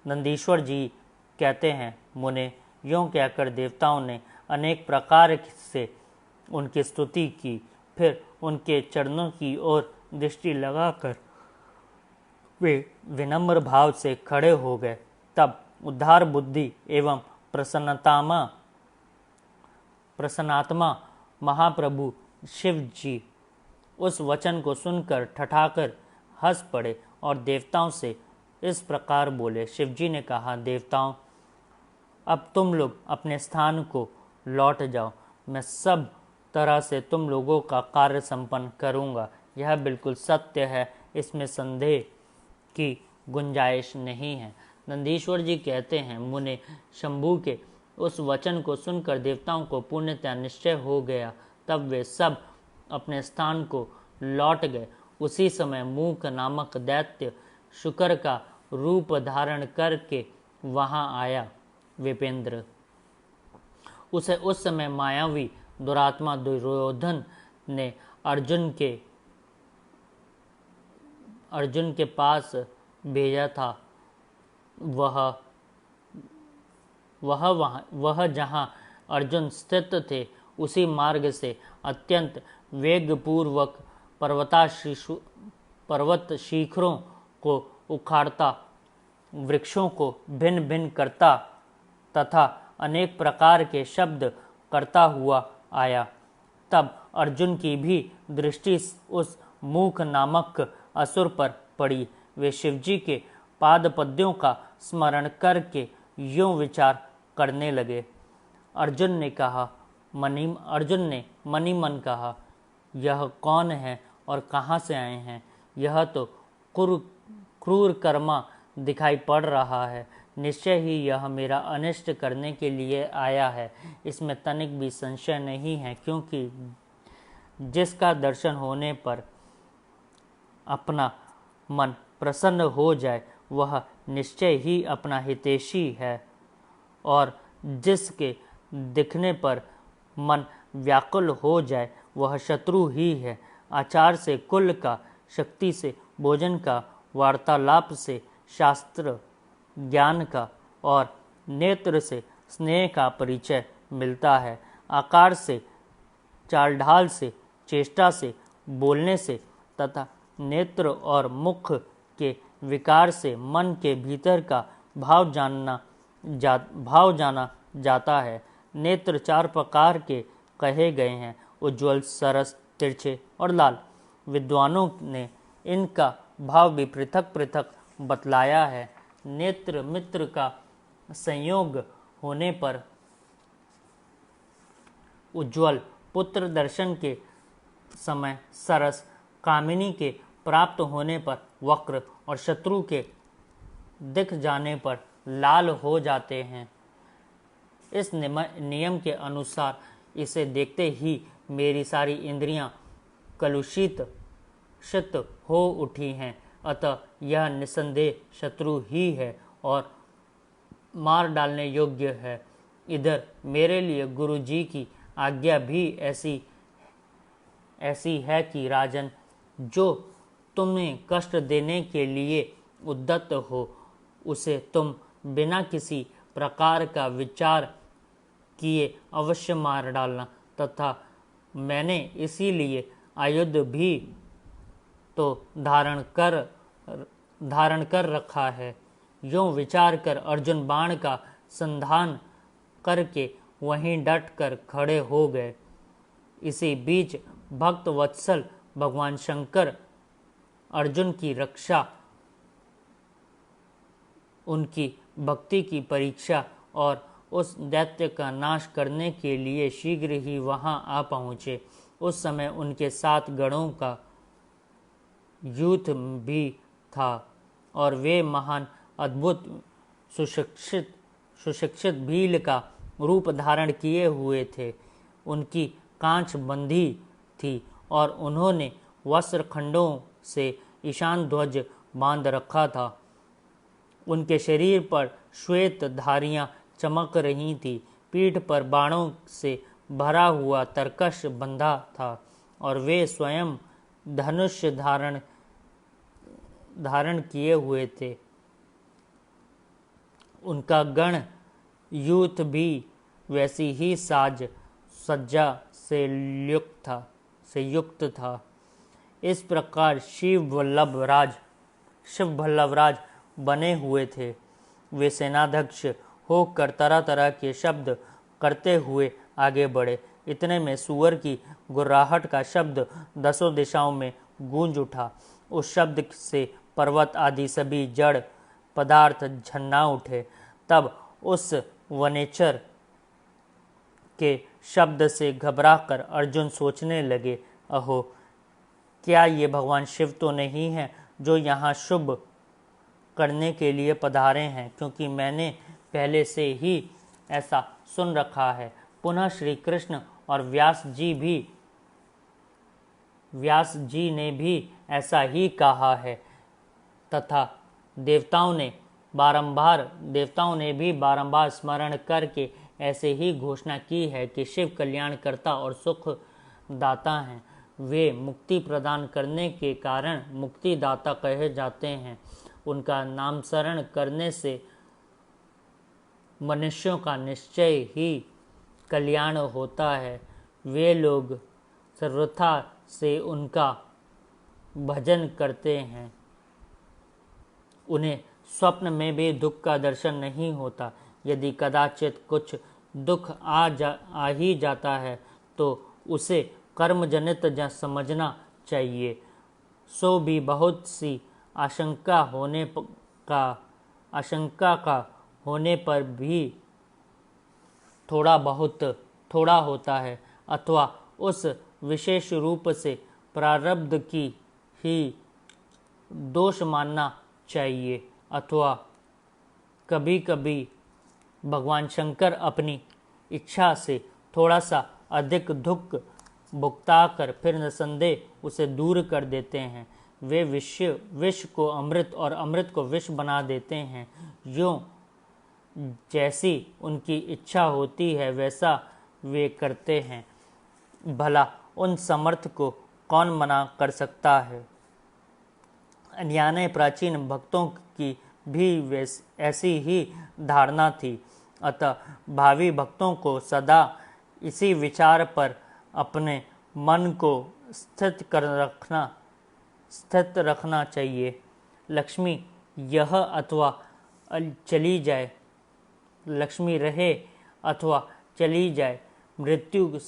नंदीश्वर जी कहते हैं, मुने, यूँ कहकर देवताओं ने अनेक प्रकार से उनकी स्तुति की। फिर उनके चरणों की ओर दृष्टि लगाकर वे विनम्र भाव से खड़े हो गए। तब उद्धार बुद्धि एवं प्रसन्नात्मा महाप्रभु शिव जी उस वचन को सुनकर ठठाकर हंस पड़े और देवताओं से इस प्रकार बोले। शिवजी ने कहा, देवताओं, अब तुम लोग अपने स्थान को लौट जाओ। मैं सब तरह से तुम लोगों का कार्य संपन्न करूंगा। यह बिल्कुल सत्य है, इसमें संदेह की गुंजाइश नहीं है। नंदीश्वर जी कहते हैं, मुने, शंभू के उस वचन को सुनकर देवताओं को पूर्णतः निश्चय हो गया। तब वे सब अपने स्थान को लौट गए। उसी समय मूक नामक दैत्य शुकर का रूप धारण करके वहां आया। विपेंद्र, उसे उस समय मायावी दुरात्मा दुर्योधन ने अर्जुन के पास भेजा था। वह जहाँ अर्जुन स्थित थे उसी मार्ग से अत्यंत वेगपूर्वक पर्वत शिखरों को उखाड़ता, वृक्षों को भिन्न भिन्न करता तथा अनेक प्रकार के शब्द करता हुआ आया। तब अर्जुन की भी दृष्टि उस मूक नामक असुर पर पड़ी। वे शिवजी के पादपद्यों का स्मरण करके यूं विचार करने लगे। अर्जुन ने मनी मन कहा, यह कौन है और कहाँ से आए हैं? यह तो क्रूर कर्मा दिखाई पड़ रहा है। निश्चय ही यह मेरा अनिष्ट करने के लिए आया है, इसमें तनिक भी संशय नहीं है, क्योंकि जिसका दर्शन होने पर अपना मन प्रसन्न हो जाए वह निश्चय ही अपना हितैषी है, और जिसके दिखने पर मन व्याकुल हो जाए वह शत्रु ही है। आचार से कुल का, शक्ति से भोजन का, वार्तालाप से शास्त्र ज्ञान का और नेत्र से स्नेह का परिचय मिलता है। आकार से, चाल ढाल से, चेष्टा से, बोलने से तथा नेत्र और मुख के विकार से मन के भीतर का भाव जाना जाता है। नेत्र 4 प्रकार के कहे गए हैं, उज्ज्वल, सरस, तिरछे और लाल। विद्वानों ने इनका भाव भी पृथक पृथक बतलाया है। नेत्र मित्र का संयोग होने पर उज्ज्वल, पुत्र दर्शन के समय सरस, कामिनी के प्राप्त होने पर वक्र और शत्रु के दिख जाने पर लाल हो जाते हैं। इस नियम के अनुसार इसे देखते ही मेरी सारी इंद्रियां कलुषित हो उठी हैं। अतः यह निसंदेह शत्रु ही है और मार डालने योग्य है। इधर मेरे लिए गुरु जी की आज्ञा भी ऐसी है कि राजन, जो तुम्हें कष्ट देने के लिए उद्यत हो उसे तुम बिना किसी प्रकार का विचार किए अवश्य मार डालना, तथा मैंने इसीलिए आयुध भी तो धारण कर रखा है। यूं विचार कर अर्जुन बाण का संधान करके वहीं डट कर खड़े हो गए। इसी बीच भक्त वत्सल भगवान शंकर अर्जुन की रक्षा, उनकी भक्ति की परीक्षा और उस दैत्य का नाश करने के लिए शीघ्र ही वहां आ पहुँचे। उस समय उनके 7 गणों का यूथ भी था और वे महान अद्भुत सुशिक्षित सुशिक्षित भील का रूप धारण किए हुए थे। उनकी कांच बंधी थी और उन्होंने वस्त्र खंडों से ईशान ध्वज बांध रखा था। उनके शरीर पर श्वेत धारियां चमक रही थी। पीठ पर बाणों से भरा हुआ तरकश बंधा था और वे स्वयं धनुष धारण किए हुए थे। उनका गण यूथ भी वैसी ही साज सज्जा से युक्त था। इस प्रकार शिव वल्लभराज बने हुए थे। वे सेनाध्यक्ष होकर तरह तरह के शब्द करते हुए आगे बढ़े। इतने में सूअर की गुर्राहट का शब्द 10 दिशाओं में गूंज उठा। उस शब्द से पर्वत आदि सभी जड़ पदार्थ झन्ना उठे। तब उस वनेचर के शब्द से घबराकर अर्जुन सोचने लगे, अहो, क्या ये भगवान शिव तो नहीं है जो यहाँ शुभ करने के लिए पधारे हैं, क्योंकि मैंने पहले से ही ऐसा सुन रखा है। पुनः श्री कृष्ण और व्यास जी ने भी ऐसा ही कहा है तथा देवताओं ने भी बारंबार स्मरण करके ऐसे ही घोषणा की है कि शिव कल्याणकर्ता और सुख दाता हैं। वे मुक्ति प्रदान करने के कारण मुक्तिदाता कहे जाते हैं। उनका नामस्मरण करने से मनुष्यों का निश्चय ही कल्याण होता है। वे लोग सर्वथा से उनका भजन करते हैं। उन्हें स्वप्न में भी दुख का दर्शन नहीं होता। यदि कदाचित कुछ दुख आ ही जाता है तो उसे कर्मजनित समझना चाहिए। सो भी बहुत सी आशंका का होने पर भी थोड़ा होता है, अथवा उस विशेष रूप से प्रारब्ध की ही दोष मानना चाहिए, अथवा कभी कभी भगवान शंकर अपनी इच्छा से थोड़ा सा अधिक दुख भुगताकर फिर निसंदेह उसे दूर कर देते हैं। वे विष को अमृत और अमृत को विष बना देते हैं। यूं जैसी उनकी इच्छा होती है वैसा वे करते हैं। भला उन समर्थ को कौन मना कर सकता है। अन्यान्य प्राचीन भक्तों की भी ऐसी ही धारणा थी। अतः भावी भक्तों को सदा इसी विचार पर अपने मन को स्थित रखना चाहिए। लक्ष्मी यह अथवा चली जाए, लक्ष्मी रहे अथवा चली जाए, मृत्यु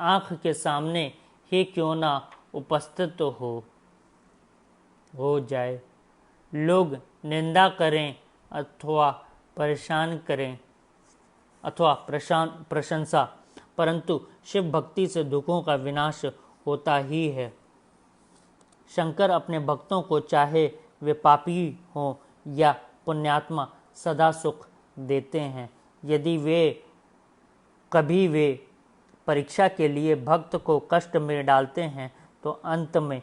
आँख के सामने ही क्यों ना उपस्थित हो जाए। लोग निंदा करें अथवा परेशान करें अथवा प्रशंसा, परंतु शिव भक्ति से दुखों का विनाश होता ही है। शंकर अपने भक्तों को चाहे वे पापी हों या पुण्यात्मा सदा सुख देते हैं। यदि कभी वे परीक्षा के लिए भक्त को कष्ट में डालते हैं तो अंत में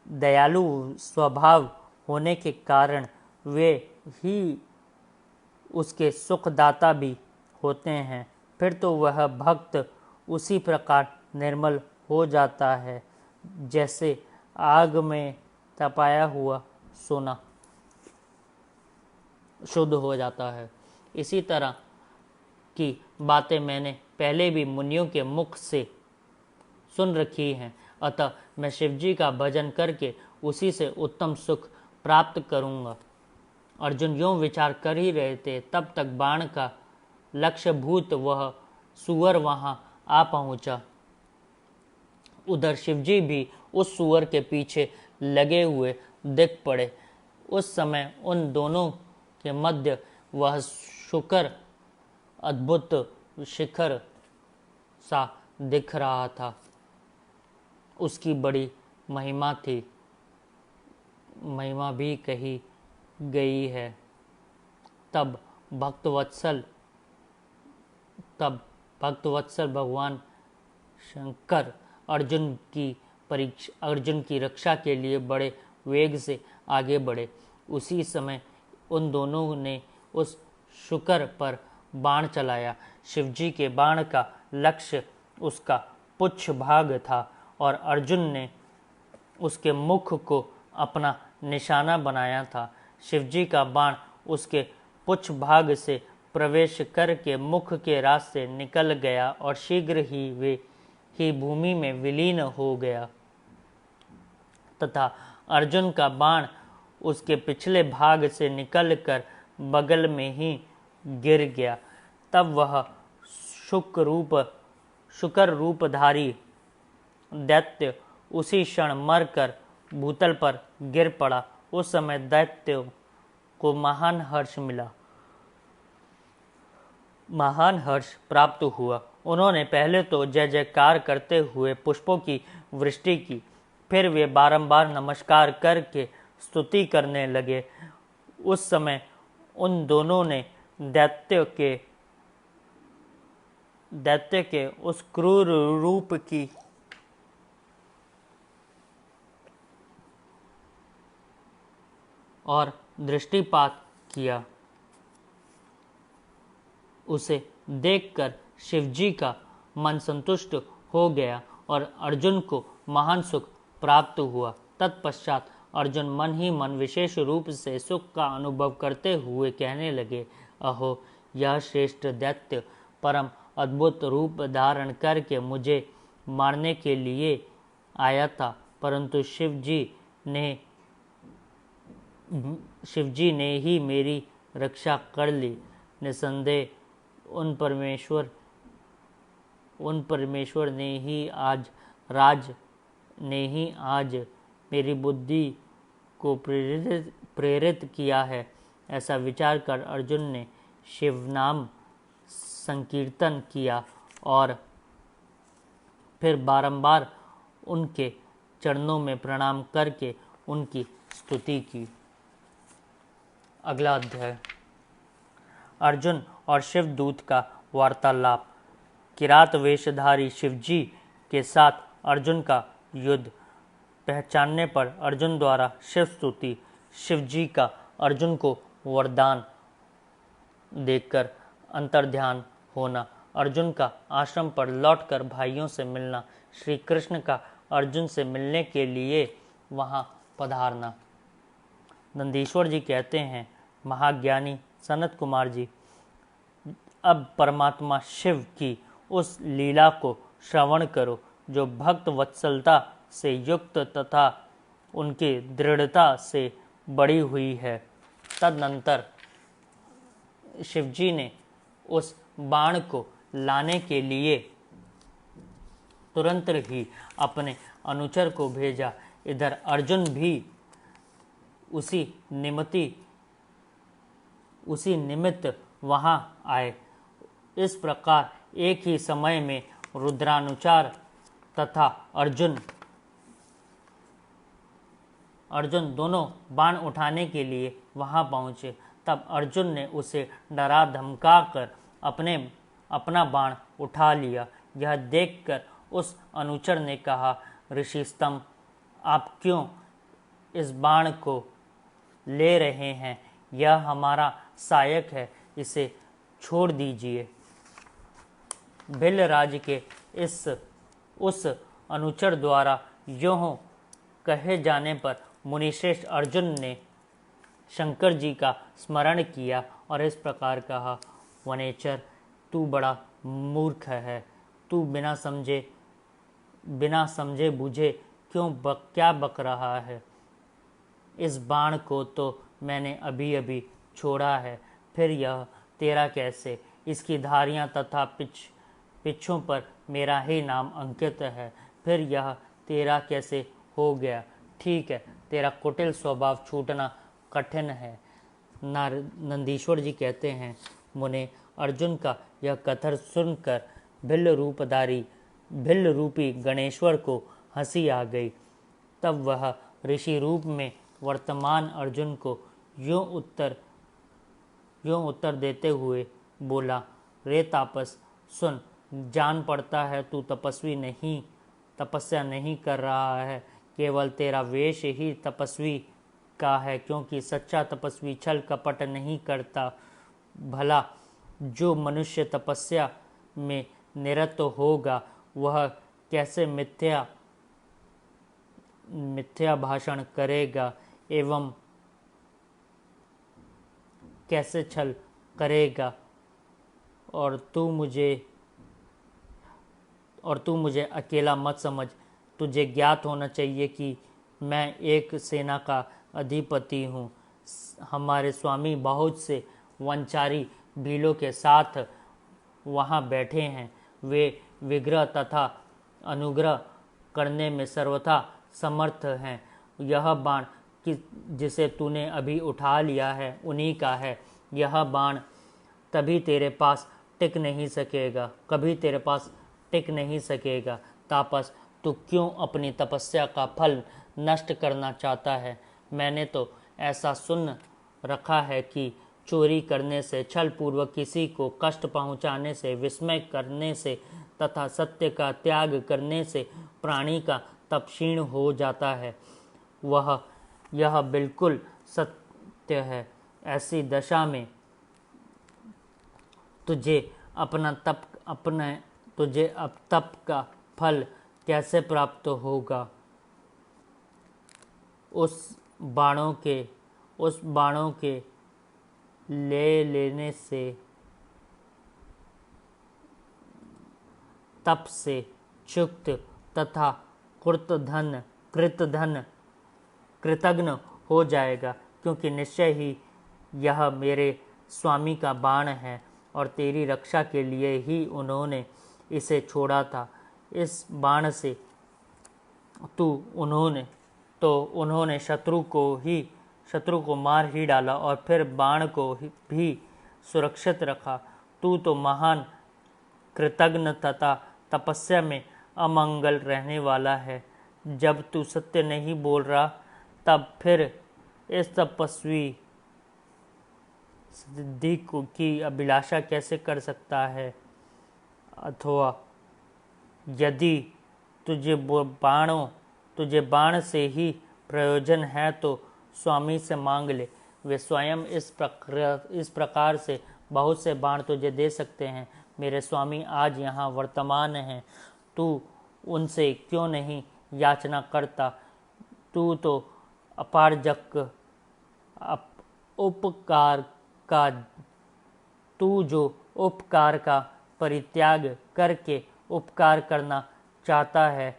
दयालु स्वभाव होने के कारण वे ही उसके सुखदाता भी होते हैं। फिर तो वह भक्त उसी प्रकार निर्मल हो जाता है जैसे आग में तपाया हुआ सोना शुद्ध हो जाता है। इसी तरह की बातें मैंने पहले भी मुनियों के मुख से सुन रखी हैं। अतः मैं शिवजी का भजन करके उसी से उत्तम सुख प्राप्त करूंगा। अर्जुन यों विचार कर ही रहे थे, तब तक बाण का लक्ष्यभूत वह सूअर वहां आ पहुंचा। उधर शिवजी भी उस सूअर के पीछे लगे हुए दिख पड़े। उस समय उन दोनों के मध्य वह शुकर अद्भुत शिखर सा दिख रहा था। उसकी बड़ी महिमा थी, महिमा भी कही गई है। तब भक्तवत्सल भगवान शंकर अर्जुन की रक्षा के लिए बड़े वेग से आगे बढ़े। उसी समय उन दोनों ने उस शुकर पर बाण चलाया। शिवजी के बाण का लक्ष्य उसका पुच्छ भाग था और अर्जुन ने उसके मुख को अपना निशाना बनाया था। शिवजी का बाण उसके पुच्छ भाग से प्रवेश करके मुख के रास्ते निकल गया और शीघ्र ही भूमि में विलीन हो गया तथा अर्जुन का बाण उसके पिछले भाग से निकलकर बगल में ही गिर गया। तब वह शुकर रूपधारी दैत्य उसी क्षण मरकर भूतल पर गिर पड़ा। उस समय दैत्यों को महान हर्ष प्राप्त हुआ। उन्होंने पहले तो जय जयकार करते हुए पुष्पों की वृष्टि की, फिर वे बारंबार नमस्कार करके स्तुति करने लगे। उस समय उन दोनों ने दैत्य के उस क्रूर रूप की और दृष्टिपात किया। उसे देखकर शिवजी का मन संतुष्ट हो गया और अर्जुन को महान सुख प्राप्त हुआ। तत्पश्चात अर्जुन मन ही मन विशेष रूप से सुख का अनुभव करते हुए कहने लगे, अहो, यह श्रेष्ठ दैत्य परम अद्भुत रूप धारण करके मुझे मारने के लिए आया था, परंतु शिवजी ने ही मेरी रक्षा कर ली। निसंदेह उन परमेश्वर ने ही आज मेरी बुद्धि को प्रेरित किया है। ऐसा विचार कर अर्जुन ने शिव नाम संकीर्तन किया और फिर बारंबार उनके चरणों में प्रणाम करके उनकी स्तुति की। अगला अध्याय अर्जुन और शिवदूत का वार्तालाप। किरात वेशधारी शिवजी के साथ अर्जुन का युद्ध पहचानने पर अर्जुन द्वारा शिव स्तुति। शिवजी का अर्जुन को वरदान देकर अंतर्ध्यान होना। अर्जुन का आश्रम पर लौटकर भाइयों से मिलना। श्री कृष्ण का अर्जुन से मिलने के लिए वहां पधारना। नंदीश्वर जी कहते हैं, महाज्ञानी सनत कुमार जी, अब परमात्मा शिव की उस लीला को श्रवण करो जो भक्त वत्सलता से युक्त तथा उनकी दृढ़ता से बड़ी हुई है। तदनंतर शिवजी ने उस बाण को लाने के लिए तुरंत ही अपने अनुचर को भेजा। इधर अर्जुन भी उसी निमित्त वहां आए। इस प्रकार एक ही समय में रुद्रानुचार तथा अर्जुन दोनों बाण उठाने के लिए वहां पहुंचे। तब अर्जुन ने उसे डरा धमका कर अपना बाण उठा लिया। यह देखकर उस अनुचर ने कहा, ऋषिस्तम, आप क्यों इस बाण को ले रहे हैं? यह हमारा सहायक है, इसे छोड़ दीजिए। भिल्लराज के उस अनुचर द्वारा यों कहे जाने पर मुनिश्रेष्ठ अर्जुन ने शंकर जी का स्मरण किया और इस प्रकार कहा, वनेचर, तू बड़ा मूर्ख है। तू बिना समझे बूझे क्या बक रहा है? इस बाण को तो मैंने अभी अभी छोड़ा है, फिर यह तेरा कैसे? इसकी धारियां तथा पिच्छों पर मेरा ही नाम अंकित है, फिर यह तेरा कैसे हो गया? ठीक है, तेरा कुटिल स्वभाव छूटना कठिन है। नंदीश्वर जी कहते हैं, मुने, अर्जुन का यह कथन सुनकर भिल्ल रूपी गणेश्वर को हंसी आ गई। तब वह ऋषि रूप में वर्तमान अर्जुन को यूं उत्तर देते हुए बोला, रे तापस सुन, जान पड़ता है तू तपस्या नहीं कर रहा है, केवल तेरा वेश ही तपस्वी का है, क्योंकि सच्चा तपस्वी छल कपट नहीं करता। भला जो मनुष्य तपस्या में निरत होगा वह कैसे मिथ्या भाषण करेगा एवं कैसे छल करेगा। और तू मुझे अकेला मत समझ। तुझे ज्ञात होना चाहिए कि मैं एक सेना का अधिपति हूँ। हमारे स्वामी बहुत से वनचारी भीलों के साथ वहाँ बैठे हैं। वे विग्रह तथा अनुग्रह करने में सर्वथा समर्थ हैं। यह बाण जिसे तूने अभी उठा लिया है उन्हीं का है। यह बाण कभी तेरे पास टिक नहीं सकेगा। तापस, तू क्यों अपनी तपस्या का फल नष्ट करना चाहता है? मैंने तो ऐसा सुन रखा है कि चोरी करने से, छल पूर्वक किसी को कष्ट पहुंचाने से, विस्मय करने से तथा सत्य का त्याग करने से प्राणी का तप क्षीण हो जाता है। यह बिल्कुल सत्य है। ऐसी दशा में तुझे अब तप का फल कैसे प्राप्त होगा? उस बाणों के ले लेने से, तप से चुक्त तथा कृतघ्न हो जाएगा, क्योंकि निश्चय ही यह मेरे स्वामी का बाण है और तेरी रक्षा के लिए ही उन्होंने इसे छोड़ा था। इस बाण से उन्होंने शत्रु को मार ही डाला और फिर बाण को भी सुरक्षित रखा। तू तो महान कृतघ्न तथा तपस्या में अमंगल रहने वाला है। जब तू सत्य नहीं बोल रहा तब फिर इस तपस्वी सिद्धि की अभिलाषा कैसे कर सकता है? अथवा यदि तुझे बाण से ही प्रयोजन है तो स्वामी से मांग ले। वे स्वयं इस प्रकार से बहुत से बाण तुझे दे सकते हैं। मेरे स्वामी आज यहाँ वर्तमान हैं, तू उनसे क्यों नहीं याचना करता? तू तो उपकार का परित्याग करके उपकार करना चाहता है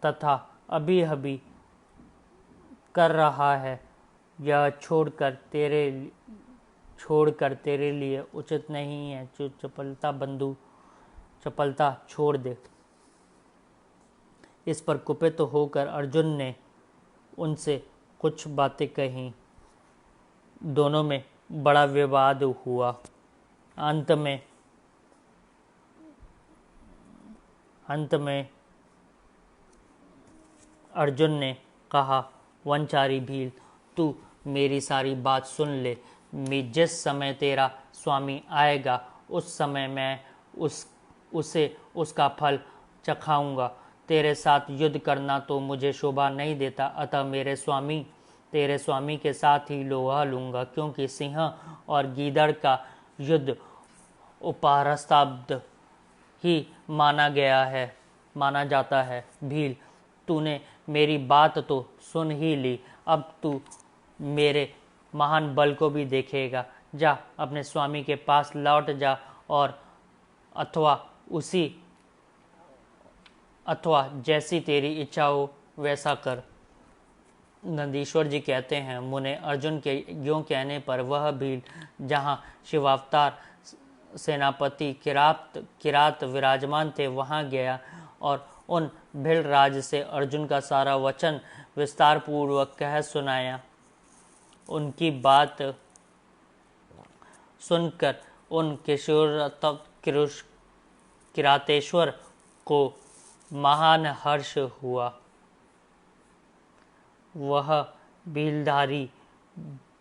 तथा अभी कर रहा है, यह छोड़कर तेरे लिए उचित नहीं है। जो चपलता छोड़ दे। इस पर कुपित होकर अर्जुन ने उनसे कुछ बातें कहीं। दोनों में बड़ा विवाद हुआ। अंत में अर्जुन ने कहा, वनचारी भील, तू मेरी सारी बात सुन ले। जिस समय तेरा स्वामी आएगा उस समय मैं उसे उसका फल चखाऊंगा। तेरे साथ युद्ध करना तो मुझे शोभा नहीं देता, अतः तेरे स्वामी के साथ ही लोहा लूंगा, क्योंकि सिंह और गीदड़ का युद्ध उपारस्ताब्द ही माना जाता है। भील, तूने मेरी बात तो सुन ही ली, अब तू मेरे महान बल को भी देखेगा। जा, अपने स्वामी के पास लौट जा और अथवा जैसी तेरी इच्छा हो वैसा कर। नंदीश्वर जी कहते हैं, मुने अर्जुन के यों कहने पर वह भील जहाँ शिवावतार सेनापति किरात विराजमान थे वहाँ गया और उन भील राज से अर्जुन का सारा वचन विस्तार पूर्वक कह सुनाया। उनकी बात सुनकर उन किरातेश्वर को महान हर्ष हुआ। वह भीलधारी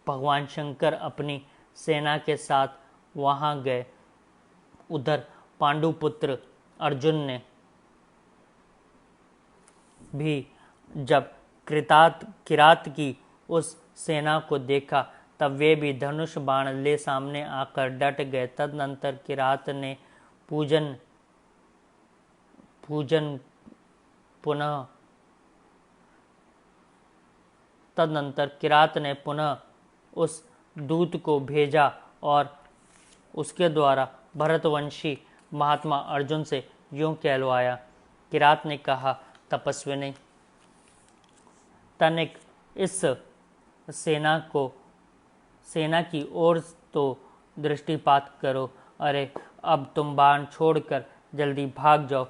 भगवान शंकर अपनी सेना के साथ वहां गए। उधर पांडुपुत्र अर्जुन ने भी जब किरात की उस सेना को देखा तब वे भी धनुष बाण ले सामने आकर डट गए। तदनंतर किरात ने पुनः उस दूत को भेजा और उसके द्वारा भरतवंशी महात्मा अर्जुन से यूं कहलवाया। किरात ने कहा, तपस्विनी, तनिक इस सेना की ओर तो दृष्टिपात करो। अरे अब तुम बाण छोड़कर जल्दी भाग जाओ।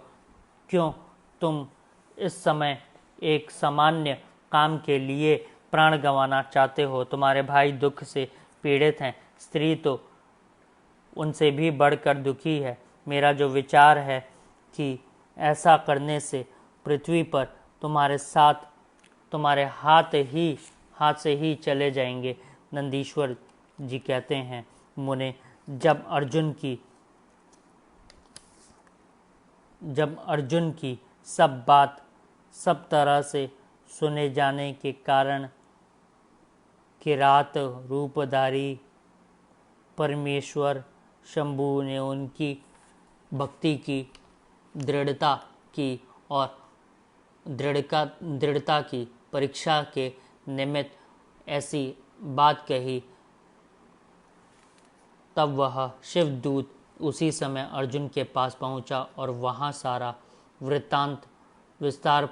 क्यों तुम इस समय एक सामान्य काम के लिए प्राण गंवाना चाहते हो? तुम्हारे भाई दुख से पीड़ित हैं, स्त्री तो उनसे भी बढ़कर दुखी है। मेरा जो विचार है कि ऐसा करने से पृथ्वी पर तुम्हारे हाथ से ही चले जाएंगे। नंदीश्वर जी कहते हैं, मुने, जब अर्जुन की सब बात सब तरह से सुने जाने के कारण किरात रूपधारी परमेश्वर शंभु ने उनकी भक्ति की दृढ़ता की परीक्षा के निमित्त ऐसी बात कही। तब वह शिवदूत उसी समय अर्जुन के पास पहुंचा और वहां सारा वृत्तांत विस्तार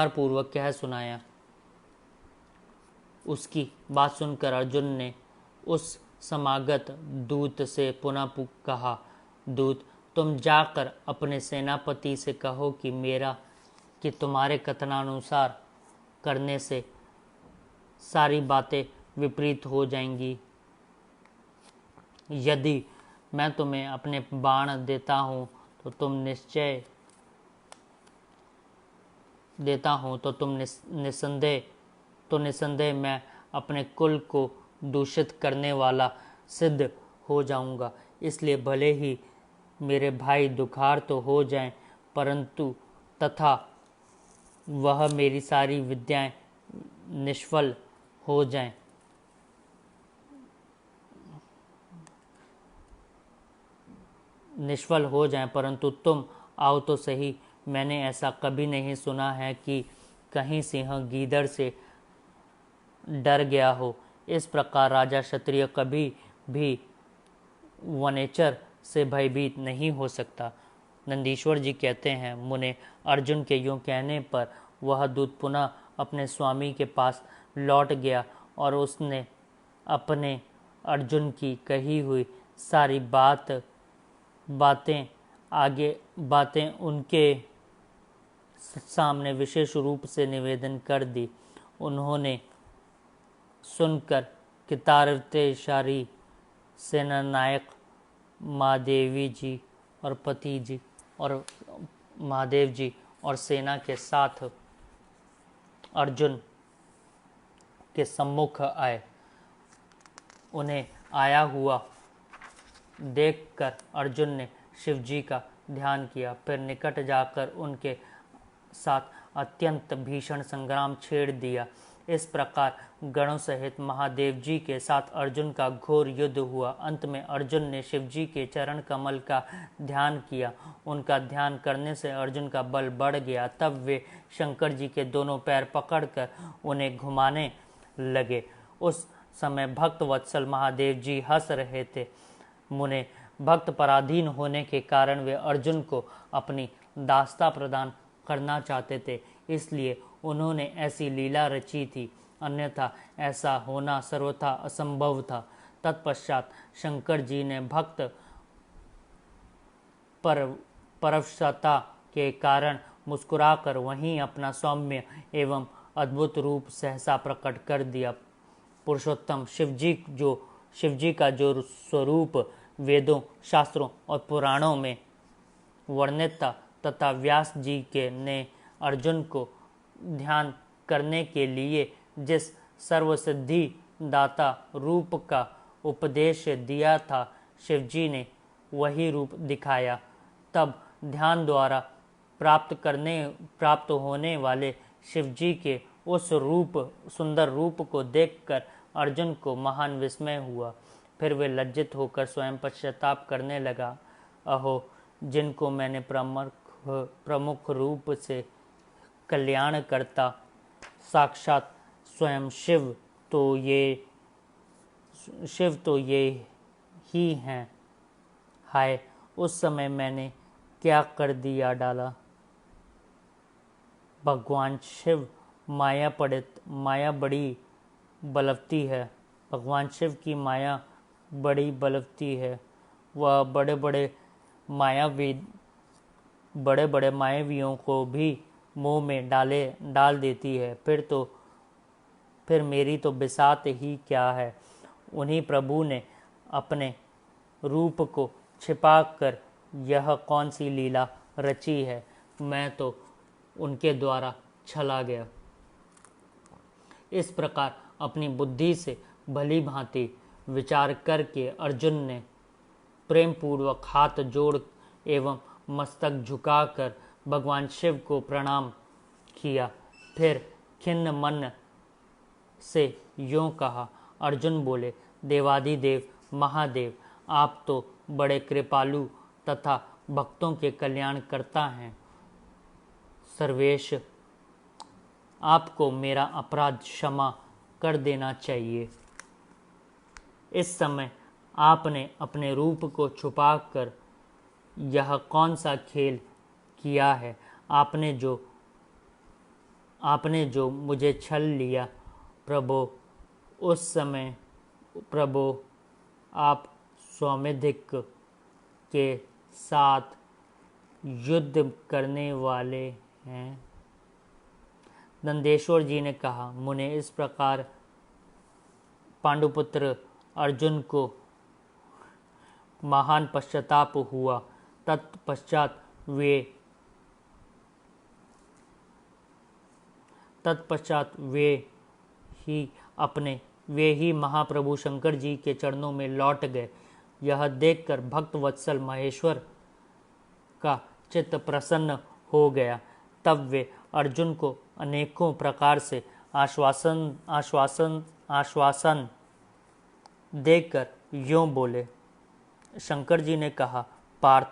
पूर्वक कह सुनाया। उसकी बात सुनकर अर्जुन ने उस समागत दूत से पुनः कहा, दूत, तुम जाकर अपने सेनापति से कहो कि तुम्हारे कथनानुसार करने से सारी बातें विपरीत हो जाएंगी। यदि मैं तुम्हें अपने बाण देता हूं तो निसंदेह मैं अपने कुल को दूषित करने वाला सिद्ध हो जाऊंगा। इसलिए भले ही मेरे भाई दुखार तो हो जाएं, परंतु तथा वह मेरी सारी विद्याएं निष्फल हो जाएं, परंतु तुम आओ तो सही। मैंने ऐसा कभी नहीं सुना है कि कहीं सिंह गीदड़ से डर गया हो। इस प्रकार राजा क्षत्रिय कभी भी वनेचर से भयभीत नहीं हो सकता। नंदीश्वर जी कहते हैं, मुने, अर्जुन के यूं कहने पर वह दूत पुनः अपने स्वामी के पास लौट गया और उसने अपने अर्जुन की कही हुई सारी बातें उनके सामने विशेष रूप से निवेदन कर दी। उन्होंने सुनकर कितारतेशारी सेनानायक महादेव जी और सेना के साथ अर्जुन के सम्मुख आए। उन्हें आया हुआ देखकर अर्जुन ने शिवजी का ध्यान किया, फिर निकट जाकर उनके साथ अत्यंत भीषण संग्राम छेड़ दिया। इस प्रकार गणों सहित महादेव जी के साथ अर्जुन का घोर युद्ध हुआ। अंत में अर्जुन ने शिवजी के चरण कमल का ध्यान किया। उनका ध्यान करने से अर्जुन का बल बढ़ गया। तब वे शंकर जी के दोनों पैर पकड़कर उन्हें घुमाने लगे। उस समय भक्त वत्सल महादेव जी हंस रहे थे। मुने, भक्त पराधीन होने के कारण वे अर्जुन को अपनी दास्ता प्रदान करना चाहते थे, इसलिए उन्होंने ऐसी लीला रची थी, अन्यथा ऐसा होना सर्वथा असंभव था। तत्पश्चात शंकर जी ने भक्त परवशता के कारण मुस्कुराकर वहीं अपना सौम्य एवं अद्भुत रूप सहसा प्रकट कर दिया। पुरुषोत्तम शिवजी का जो स्वरूप वेदों, शास्त्रों और पुराणों में वर्णित था तथा व्यास जी ने अर्जुन को ध्यान करने के लिए जिस सर्वसिद्धि दाता रूप का उपदेश दिया था, शिवजी ने वही रूप दिखाया। तब ध्यान द्वारा प्राप्त होने वाले शिवजी के उस सुंदर रूप को देखकर अर्जुन को महान विस्मय हुआ। फिर वे लज्जित होकर स्वयं पश्चाताप करने लगा। अहो, जिनको मैंने प्रमुख रूप से कल्याण करता साक्षात स्वयं शिव तो ये ही हैं। हाय, उस समय मैंने क्या कर दिया डाला। भगवान शिव माया बड़ी बलवती है। भगवान शिव की माया बड़ी बलवती है। वह बड़े बड़े मायावियों को भी मुंह में डाल देती है। फिर मेरी तो बिसात ही क्या है। उन्हीं प्रभु ने अपने रूप को छिपाकर यह कौन सी लीला रची है। मैं तो उनके द्वारा छला गया। इस प्रकार अपनी बुद्धि से भली भांति विचार करके अर्जुन ने प्रेम पूर्वक हाथ जोड़ एवं मस्तक झुकाकर भगवान शिव को प्रणाम किया। फिर खिन्न मन से यूं कहा। अर्जुन बोले, देवाधिदेव महादेव, आप तो बड़े कृपालु तथा भक्तों के कल्याण करता हैं। सर्वेश, आपको मेरा अपराध क्षमा कर देना चाहिए। इस समय आपने अपने रूप को छुपाकर यह कौन सा खेल किया है। आपने जो मुझे छल लिया प्रभो, उस समय प्रभो आप सौमिधिक के साथ युद्ध करने वाले हैं। नंदेश्वर जी ने कहा, मुने, इस प्रकार पांडुपुत्र अर्जुन को महान पश्चाताप हुआ। तत्पश्चात वे ही महाप्रभु शंकर जी के चरणों में लौट गए। यह देखकर भक्त वत्सल महेश्वर का चित्त प्रसन्न हो गया। तब वे अर्जुन को अनेकों प्रकार से आश्वासन देकर यूं बोले। शंकर जी ने कहा, पार्थ,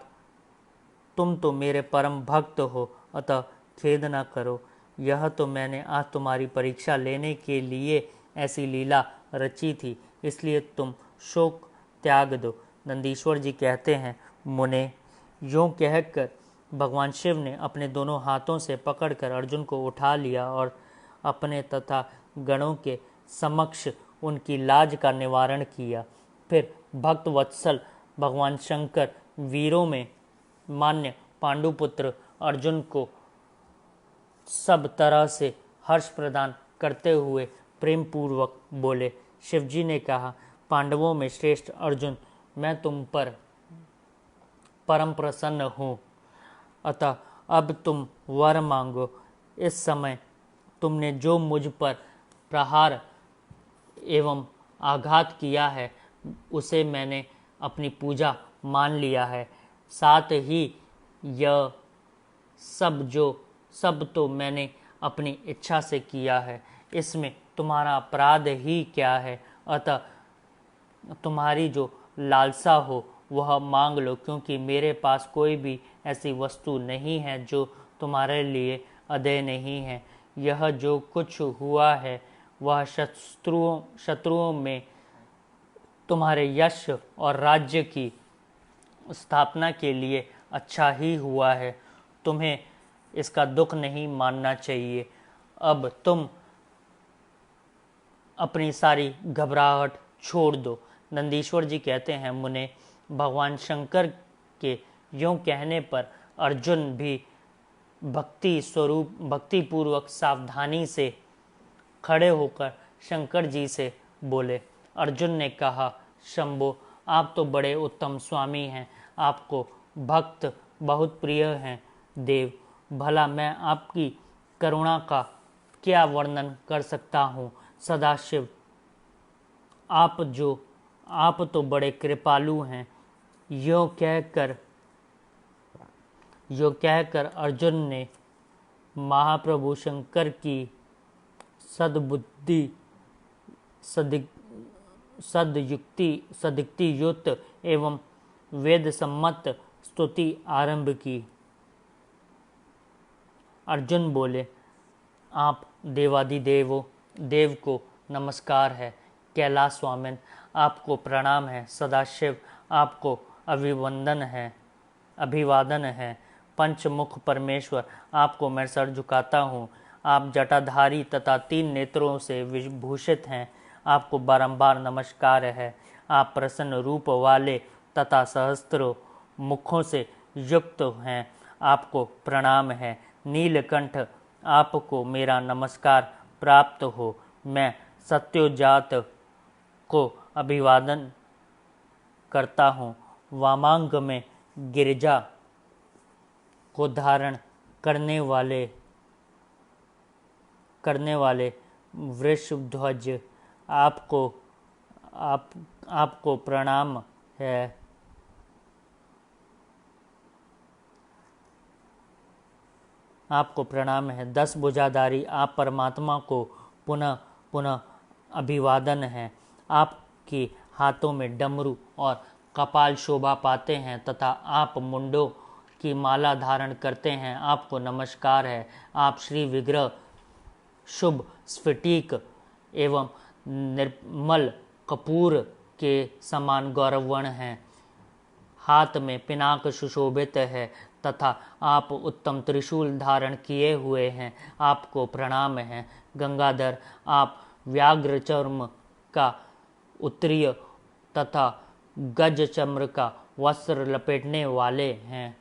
तुम तो मेरे परम भक्त हो, अतः खेद न करो। यह तो मैंने आज तुम्हारी परीक्षा लेने के लिए ऐसी लीला रची थी, इसलिए तुम शोक त्याग दो। नंदीश्वर जी कहते हैं, मुने, यूं कहकर भगवान शिव ने अपने दोनों हाथों से पकड़कर अर्जुन को उठा लिया और अपने तथा गणों के समक्ष उनकी लाज का निवारण किया। फिर भक्त वत्सल भगवान शंकर वीरों में मान्य पांडुपुत्र अर्जुन को सब तरह से हर्ष प्रदान करते हुए प्रेम पूर्वक बोले। शिवजी ने कहा, पांडवों में श्रेष्ठ अर्जुन, मैं तुम पर परम प्रसन्न हूँ, अतः अब तुम वर मांगो। इस समय तुमने जो मुझ पर प्रहार एवं आघात किया है, उसे मैंने अपनी पूजा मान लिया है। साथ ही यह सब तो मैंने अपनी इच्छा से किया है। इसमें तुम्हारा अपराध ही क्या है। अतः तुम्हारी जो लालसा हो वह मांग लो, क्योंकि मेरे पास कोई भी ऐसी वस्तु नहीं है जो तुम्हारे लिए अदेय नहीं है। यह जो कुछ हुआ है वह शत्रुओं में तुम्हारे यश और राज्य की स्थापना के लिए अच्छा ही हुआ है। तुम्हें इसका दुख नहीं मानना चाहिए। अब तुम अपनी सारी घबराहट छोड़ दो। नंदीश्वर जी कहते हैं, मुने, भगवान शंकर के यूं कहने पर अर्जुन भी भक्ति पूर्वक सावधानी से खड़े होकर शंकर जी से बोले। अर्जुन ने कहा, शंभो, आप तो बड़े उत्तम स्वामी हैं, आपको भक्त बहुत प्रिय हैं। देव, भला मैं आपकी करुणा का क्या वर्णन कर सकता हूँ सदाशिव, आप तो बड़े कृपालु हैं। यो कहकर अर्जुन ने महाप्रभु शंकर की सद्बुद्धि सदयुक्ति युक्त एवं वेद सम्मत स्तुति आरंभ की। अर्जुन बोले, आप देव को नमस्कार है। कैलाश स्वामिन, आपको प्रणाम है। सदाशिव, आपको अभिवादन है। पंचमुख परमेश्वर, आपको मैं सर झुकाता हूँ। आप जटाधारी तथा 3 नेत्रों से विभूषित हैं। आपको बारंबार नमस्कार है। आप प्रसन्न रूप वाले तथा सहस्त्रों मुखों से युक्त हैं। आपको प्रणाम है। नीलकंठ, आपको मेरा नमस्कार प्राप्त हो। मैं सत्योजात को अभिवादन करता हूँ। वामांग में गिरिजा को धारण करने वाले वृषध्वज, आपको प्रणाम है। आपको प्रणाम है। 10 भुजाधारी, आप परमात्मा को पुनः पुनः अभिवादन है। आपके हाथों में डमरू और कपाल शोभा पाते हैं तथा आप मुंडों की माला धारण करते हैं। आपको नमस्कार है। आप श्री विग्रह शुभ स्फटिक एवं निर्मल कपूर के समान गौरवर्ण हैं। हाथ में पिनाक सुशोभित है तथा आप उत्तम त्रिशूल धारण किए हुए हैं। आपको प्रणाम है। गंगाधर, आप व्याघ्र चर्म का उत्तरीय तथा गज चम्र का वस्त्र लपेटने वाले हैं।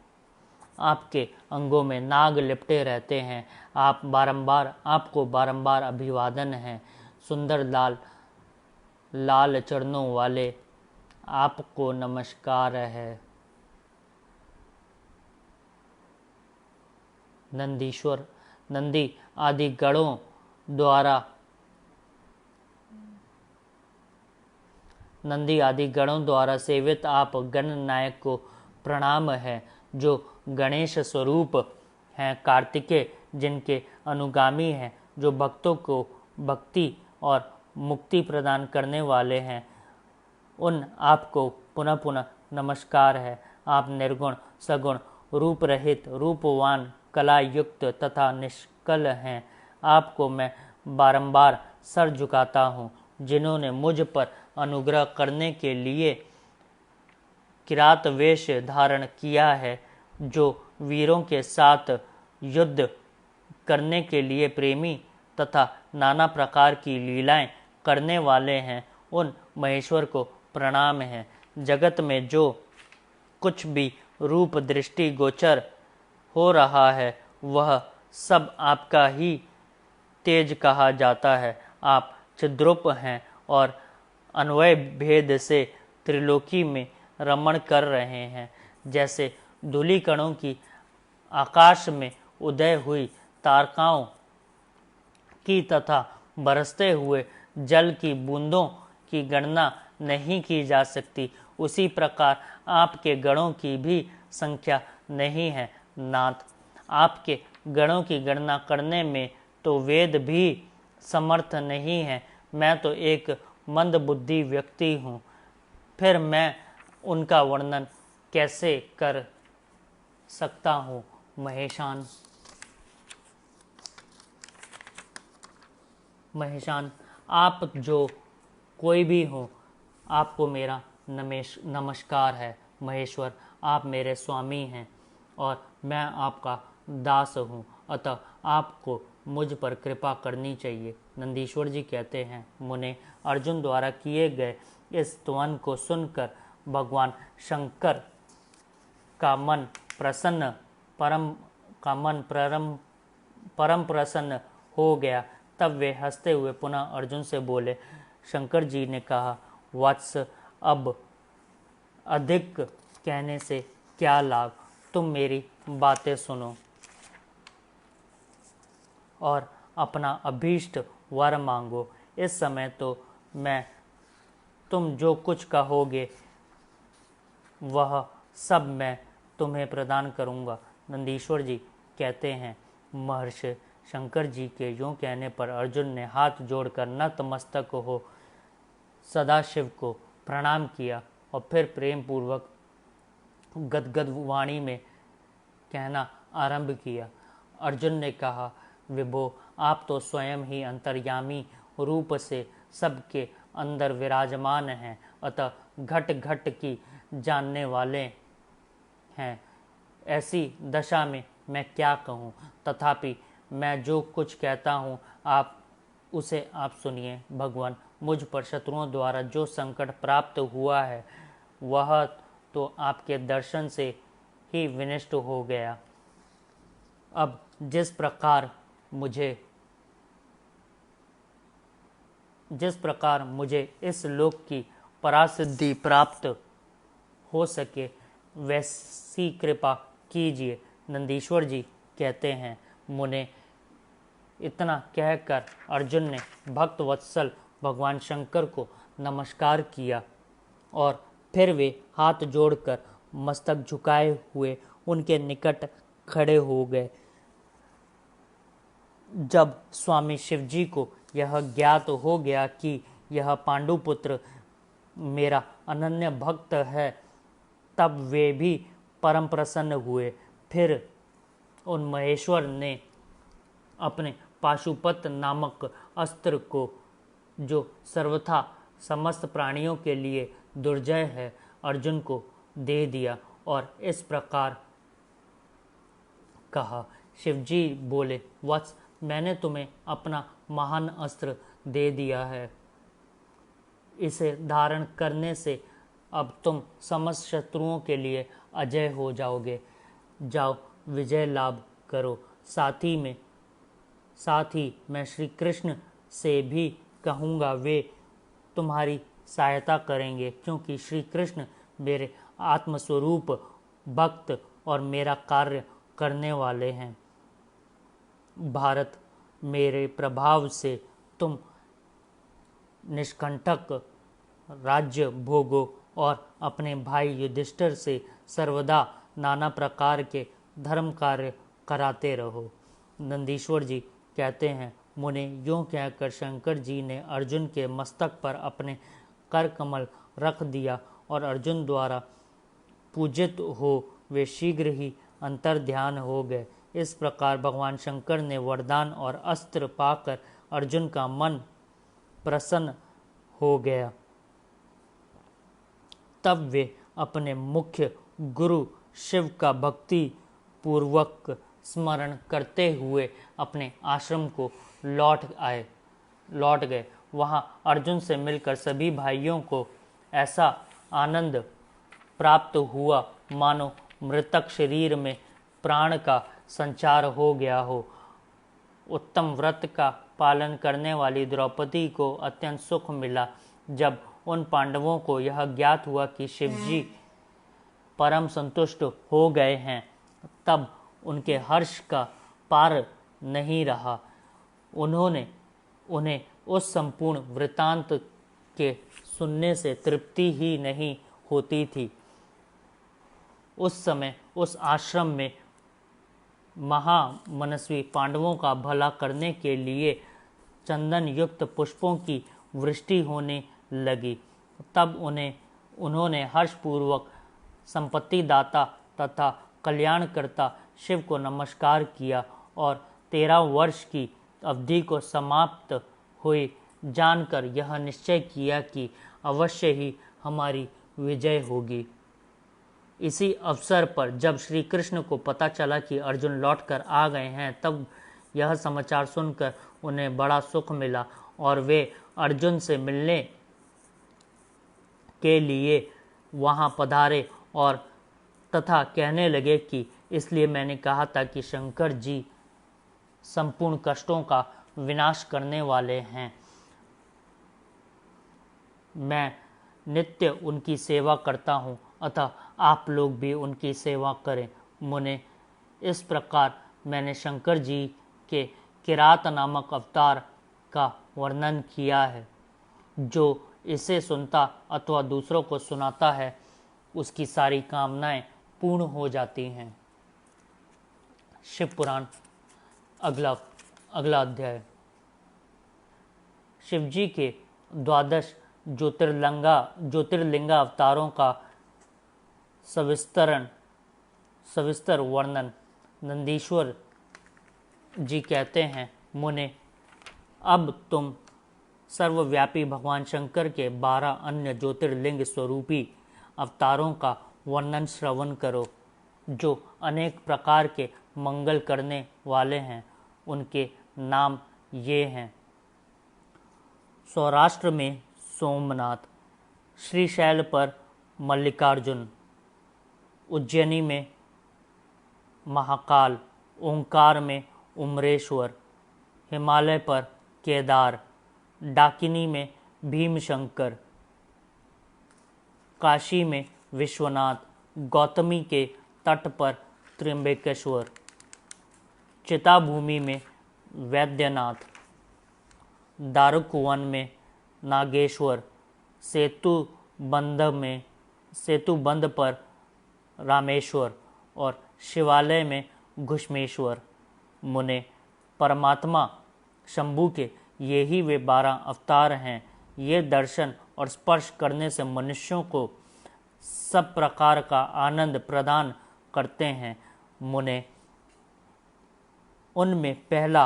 आपके अंगों में नाग लिपटे रहते हैं। आपको बारंबार अभिवादन है। सुंदर लाल चरणों वाले, आपको नमस्कार है। नंदीश्वर, नंदी आदि गणों द्वारा सेवित आप गणनायक को प्रणाम है, जो गणेश स्वरूप हैं। कार्तिकेय, जिनके अनुगामी हैं, जो भक्तों को भक्ति और मुक्ति प्रदान करने वाले हैं, उन आपको पुनः पुनः नमस्कार है। आप निर्गुण सगुण रूप रहित, रूपवान, कला युक्त तथा निष्कल हैं। आपको मैं बारंबार सर झुकाता हूँ। जिन्होंने मुझ पर अनुग्रह करने के लिए किरात वेश धारण किया है, जो वीरों के साथ युद्ध करने के लिए प्रेमी तथा नाना प्रकार की लीलाएं करने वाले हैं, उन महेश्वर को प्रणाम है। जगत में जो कुछ भी रूप दृष्टि गोचर हो रहा है, वह सब आपका ही तेज कहा जाता है। आप चिद्रूप हैं और अन्वय भेद से त्रिलोकी में रमण कर रहे हैं। जैसे धूलि कणों की आकाश में उदय हुई तारकाओं की तथा बरसते हुए जल की बूंदों की गणना नहीं की जा सकती, उसी प्रकार आपके गणों की भी संख्या नहीं है। नाथ, आपके गणों की गणना करने में तो वेद भी समर्थ नहीं है। मैं तो एक मंदबुद्धि व्यक्ति हूँ, फिर मैं उनका वर्णन कैसे कर सकता हूँ। महेशान, आप जो कोई भी हो, आपको मेरा नमस्कार है। महेश्वर, आप मेरे स्वामी हैं और मैं आपका दास हूँ, अतः आपको मुझ पर कृपा करनी चाहिए। नंदीश्वर जी कहते हैं, मुने, अर्जुन द्वारा किए गए इस स्तवन को सुनकर भगवान शंकर का मन परम प्रसन्न हो गया। तब वे हंसते हुए पुनः अर्जुन से बोले। शंकर जी ने कहा, वत्स, अब अधिक कहने से क्या लाभ, तुम मेरी बातें सुनो और अपना अभीष्ट वर मांगो। इस समय तो मैं तुम जो कुछ कहोगे वह सब मैं तुम्हें प्रदान करूँगा। नंदीश्वर जी कहते हैं, महर्षि शंकर जी के यूँ कहने पर अर्जुन ने हाथ जोड़कर नतमस्तक हो सदाशिव को प्रणाम किया और फिर प्रेम पूर्वक गदगद वाणी में कहना आरंभ किया। अर्जुन ने कहा, विभो, आप तो स्वयं ही अंतर्यामी रूप से सबके अंदर विराजमान हैं, अतः घट घट की जानने वाले हैं। ऐसी दशा में मैं क्या कहूँ, तथापि मैं जो कुछ कहता हूँ उसे आप सुनिए। भगवान, मुझ पर शत्रुओं द्वारा जो संकट प्राप्त हुआ है वह तो आपके दर्शन से ही विनष्ट हो गया। अब जिस प्रकार मुझे इस लोक की परासिद्धि प्राप्त हो सके वैसी कृपा कीजिए। नंदीश्वर जी कहते हैं, मुने, इतना कहकर अर्जुन ने भक्त वत्सल भगवान शंकर को नमस्कार किया और फिर वे हाथ जोड़कर मस्तक झुकाए हुए उनके निकट खड़े हो गए। जब स्वामी शिवजी को यह ज्ञात हो गया कि यह पांडुपुत्र मेरा अनन्य भक्त है, तब वे भी परम प्रसन्न हुए। फिर उन महेश्वर ने अपने पाशुपत नामक अस्त्र को, जो सर्वथा समस्त प्राणियों के लिए दुर्जय है, अर्जुन को दे दिया और इस प्रकार कहा। शिवजी बोले, वत्स, मैंने तुम्हें अपना महान अस्त्र दे दिया है। इसे धारण करने से अब तुम समस्त शत्रुओं के लिए अजय हो जाओगे। जाओ, विजय लाभ करो। साथ ही मैं श्री कृष्ण से भी कहूँगा, वे तुम्हारी सहायता करेंगे, क्योंकि श्री कृष्ण मेरे आत्मस्वरूप भक्त और मेरा कार्य करने वाले हैं। भारत, मेरे प्रभाव से तुम निष्कंटक राज्य भोगो और अपने भाई युधिष्ठिर से सर्वदा नाना प्रकार के धर्म कार्य कराते रहो। नंदीश्वर जी कहते हैं, मुने, यूँ कहकर शंकर जी ने अर्जुन के मस्तक पर अपने कर कमल रख दिया और अर्जुन द्वारा पूजित हो वे शीघ्र ही अंतर्ध्यान हो गए। इस प्रकार भगवान शंकर ने वरदान और अस्त्र पाकर अर्जुन का मन प्रसन्न हो गया। तब वे अपने मुख्य गुरु शिव का भक्ति पूर्वक स्मरण करते हुए अपने आश्रम को लौट गए। वहाँ अर्जुन से मिलकर सभी भाइयों को ऐसा आनंद प्राप्त हुआ मानो मृतक शरीर में प्राण का संचार हो गया हो। उत्तम व्रत का पालन करने वाली द्रौपदी को अत्यंत सुख मिला। जब उन पांडवों को यह ज्ञात हुआ कि शिवजी परम संतुष्ट हो गए हैं, तब उनके हर्ष का पार नहीं रहा। उन्हें उस संपूर्ण वृतांत के सुनने से तृप्ति ही नहीं होती थी। उस समय उस आश्रम में महामनस्वी पांडवों का भला करने के लिए चंदन युक्त पुष्पों की वृष्टि होने लगी। तब उन्होंने हर्षपूर्वक संपत्ति दाता तथा कल्याणकर्ता शिव को नमस्कार किया और 13 वर्ष की अवधि को समाप्त हुई जानकर यह निश्चय किया कि अवश्य ही हमारी विजय होगी। इसी अवसर पर जब श्री कृष्ण को पता चला कि अर्जुन लौटकर आ गए हैं, तब यह समाचार सुनकर उन्हें बड़ा सुख मिला और वे अर्जुन से मिलने के लिए वहां पधारे और तथा कहने लगे कि इसलिए मैंने कहा था कि शंकर जी संपूर्ण कष्टों का विनाश करने वाले हैं। मैं नित्य उनकी सेवा करता हूँ, अतः आप लोग भी उनकी सेवा करें। मुने, इस प्रकार मैंने शंकर जी के किरात नामक अवतार का वर्णन किया है। जो इसे सुनता अथवा दूसरों को सुनाता है उसकी सारी कामनाएं पूर्ण हो जाती हैं। शिव पुराण अगला अध्याय। शिवजी के 12 ज्योतिर्लिंगा अवतारों का सविस्तर वर्णन नंदीश्वर जी कहते हैं, मुने, अब तुम सर्वव्यापी भगवान शंकर के 12 अन्य ज्योतिर्लिंग स्वरूपी अवतारों का वर्णन श्रवण करो, जो अनेक प्रकार के मंगल करने वाले हैं। उनके नाम ये हैं: सौराष्ट्र में सोमनाथ, श्रीशैल पर मल्लिकार्जुन, उज्जैनी में महाकाल, ओंकार में उमरेश्वर, हिमालय पर केदार, डाकिनी में भीमशंकर, काशी में विश्वनाथ, गौतमी के तट पर त्र्यंबकेश्वर, चिताभूमि में वैद्यनाथ, दारुकवन में नागेश्वर, सेतुबंध पर रामेश्वर और शिवालय में घुष्मेश्वर। मुने, परमात्मा शंभु के ये ही वे 12 अवतार हैं। ये दर्शन और स्पर्श करने से मनुष्यों को सब प्रकार का आनंद प्रदान करते हैं। मुने, उनमें पहला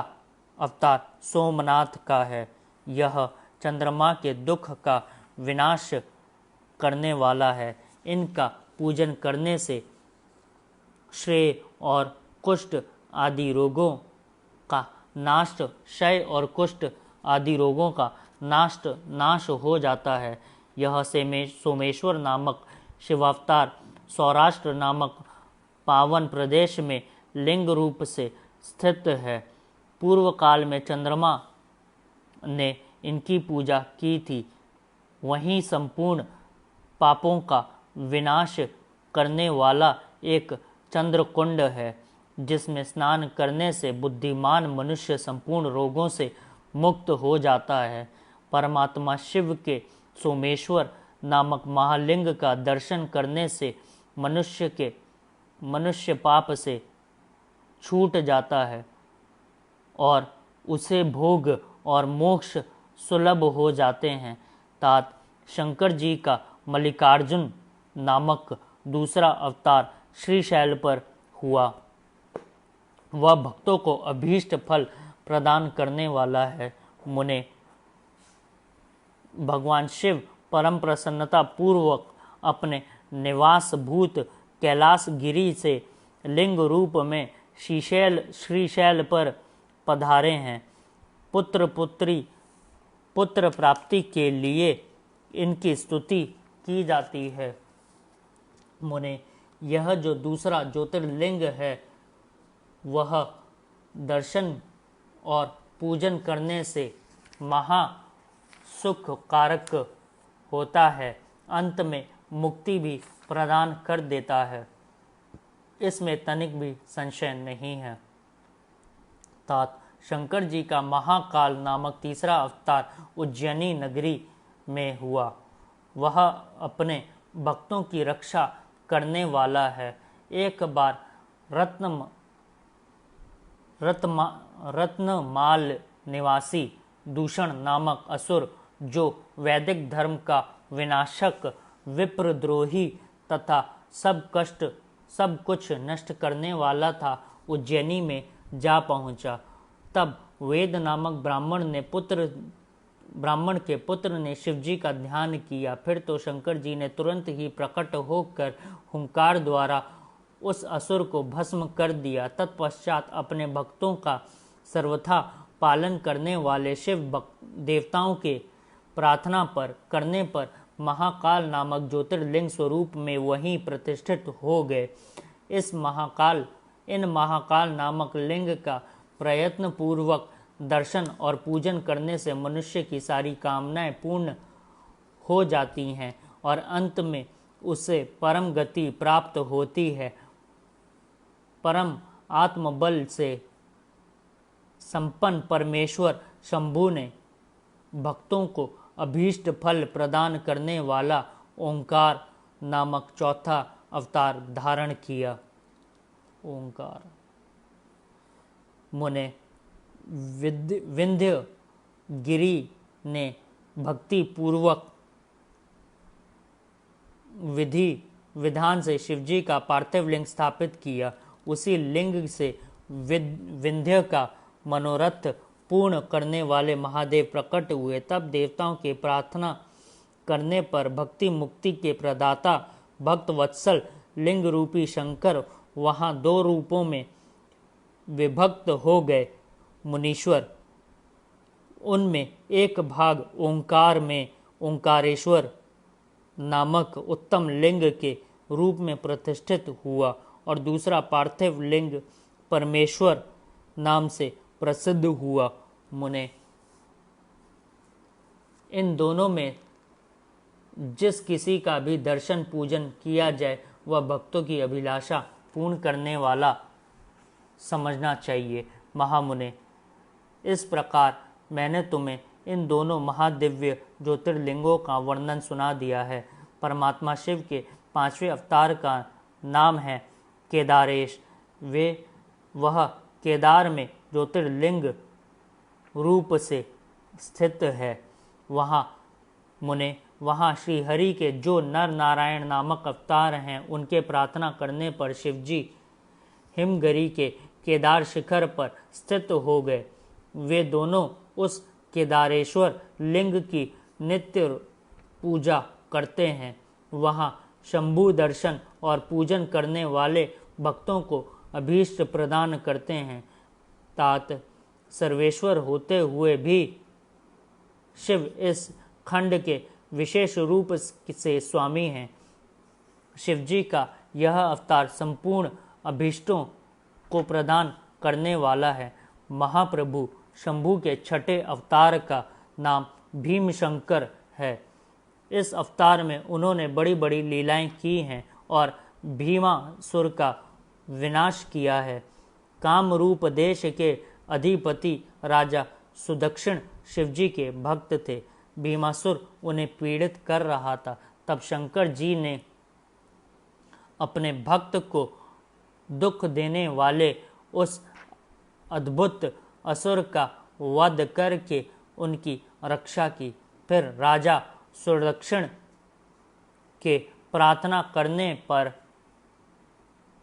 अवतार सोमनाथ का है। यह चंद्रमा के दुख का विनाश करने वाला है। इनका पूजन करने से श्रेय और कुष्ठ आदि रोगों का नाश, क्षय और कुष्ठ आदि रोगों का नाश हो जाता है। यह सोमेश्वर नामक शिवावतार सौराष्ट्र नामक पावन प्रदेश में लिंग रूप से स्थित है। पूर्व काल में चंद्रमा ने इनकी पूजा की थी। वहीं संपूर्ण पापों का विनाश करने वाला एक चंद्रकुंड है, जिसमें स्नान करने से बुद्धिमान मनुष्य संपूर्ण रोगों से मुक्त हो जाता है। परमात्मा शिव के सोमेश्वर नामक महालिंग का दर्शन करने से मनुष्य पाप से छूट जाता है और उसे भोग और मोक्ष सुलभ हो जाते हैं। तात शंकर जी का मल्लिकार्जुन नामक दूसरा अवतार श्रीशैल पर हुआ। वह भक्तों को अभीष्ट फल प्रदान करने वाला है। मुने, भगवान शिव परम प्रसन्नता पूर्वक अपने निवास भूत कैलाश गिरी से लिंग रूप में श्रीशैल पर पधारे हैं। पुत्र प्राप्ति के लिए इनकी स्तुति की जाती है। मुने, यह जो दूसरा ज्योतिर्लिंग है वह दर्शन और पूजन करने से महा सुख कारक होता है। अंत में मुक्ति भी प्रदान कर देता है। इसमें तनिक भी संशय नहीं है। तात शंकर जी का महाकाल नामक तीसरा अवतार उज्जैनी नगरी में हुआ। वह अपने भक्तों की रक्षा करने वाला है। एक बार रत्नमाल निवासी दूषण नामक असुर, जो वैदिक धर्म का विनाशक, विप्रद्रोही तथा सब कुछ नष्ट करने वाला था, उज्जैनी में जा पहुंचा। तब वेद नामक ब्राह्मण के पुत्र ने शिवजी का ध्यान किया। फिर तो शंकर जी ने तुरंत ही प्रकट होकर हुंकार द्वारा उस असुर को भस्म कर दिया। तत्पश्चात अपने भक्तों का सर्वथा पालन करने वाले शिव देवताओं के प्रार्थना करने पर महाकाल नामक ज्योतिर्लिंग स्वरूप में वहीं प्रतिष्ठित हो गए। इन महाकाल नामक लिंग का प्रयत्न पूर्वक दर्शन और पूजन करने से मनुष्य की सारी कामनाएं पूर्ण हो जाती हैं और अंत में उसे परम गति प्राप्त होती है। परम आत्मबल से संपन्न परमेश्वर शंभु ने भक्तों को अभीष्ट फल प्रदान करने वाला ओंकार नामक चौथा अवतार धारण किया। ओंकार मुने विंध्य गिरी ने भक्ति पूर्वक विधान से शिवजी का पार्थिव लिंग स्थापित किया। उसी लिंग से विंध्य का मनोरथ पूर्ण करने वाले महादेव प्रकट हुए। तब देवताओं की प्रार्थना करने पर भक्ति मुक्ति के प्रदाता भक्त वत्सल लिंग रूपी शंकर वहां दो रूपों में विभक्त हो गए। मुनीश्वर उनमें एक भाग ओंकार में ओंकारेश्वर नामक उत्तम लिंग के रूप में प्रतिष्ठित हुआ और दूसरा पार्थिव लिंग परमेश्वर नाम से प्रसिद्ध हुआ। मुने इन दोनों में जिस किसी का भी दर्शन पूजन किया जाए वह भक्तों की अभिलाषा पूर्ण करने वाला समझना चाहिए। महामुने, इस प्रकार मैंने तुम्हें इन दोनों महादिव्य ज्योतिर्लिंगों का वर्णन सुना दिया है। परमात्मा शिव के 5वें अवतार का नाम है केदारेश। वह केदार में ज्योतिर्लिंग रूप से स्थित है। वहाँ श्री हरि के जो नर नारायण नामक अवतार हैं उनके प्रार्थना करने पर शिवजी हिमगिरी के केदार शिखर पर स्थित हो गए। वे दोनों उस केदारेश्वर लिंग की नित्य पूजा करते हैं। वहाँ शंभु दर्शन और पूजन करने वाले भक्तों को अभीष्ट प्रदान करते हैं। तात सर्वेश्वर होते हुए भी शिव इस खंड के विशेष रूप से स्वामी हैं। शिवजी का यह अवतार संपूर्ण अभीष्टों को प्रदान करने वाला है। महाप्रभु शंभु के छठे अवतार का नाम भीमशंकर है। इस अवतार में उन्होंने बड़ी बड़ी लीलाएं की हैं और भीमासुर का विनाश किया है। कामरूप देश के अधिपति राजा सुदक्षिण शिवजी के भक्त थे। भीमासुर उन्हें पीड़ित कर रहा था। तब शंकर जी ने अपने भक्त को दुख देने वाले उस अद्भुत असुर का वध करके उनकी रक्षा की। फिर राजा सुदक्षिण के प्रार्थना करने पर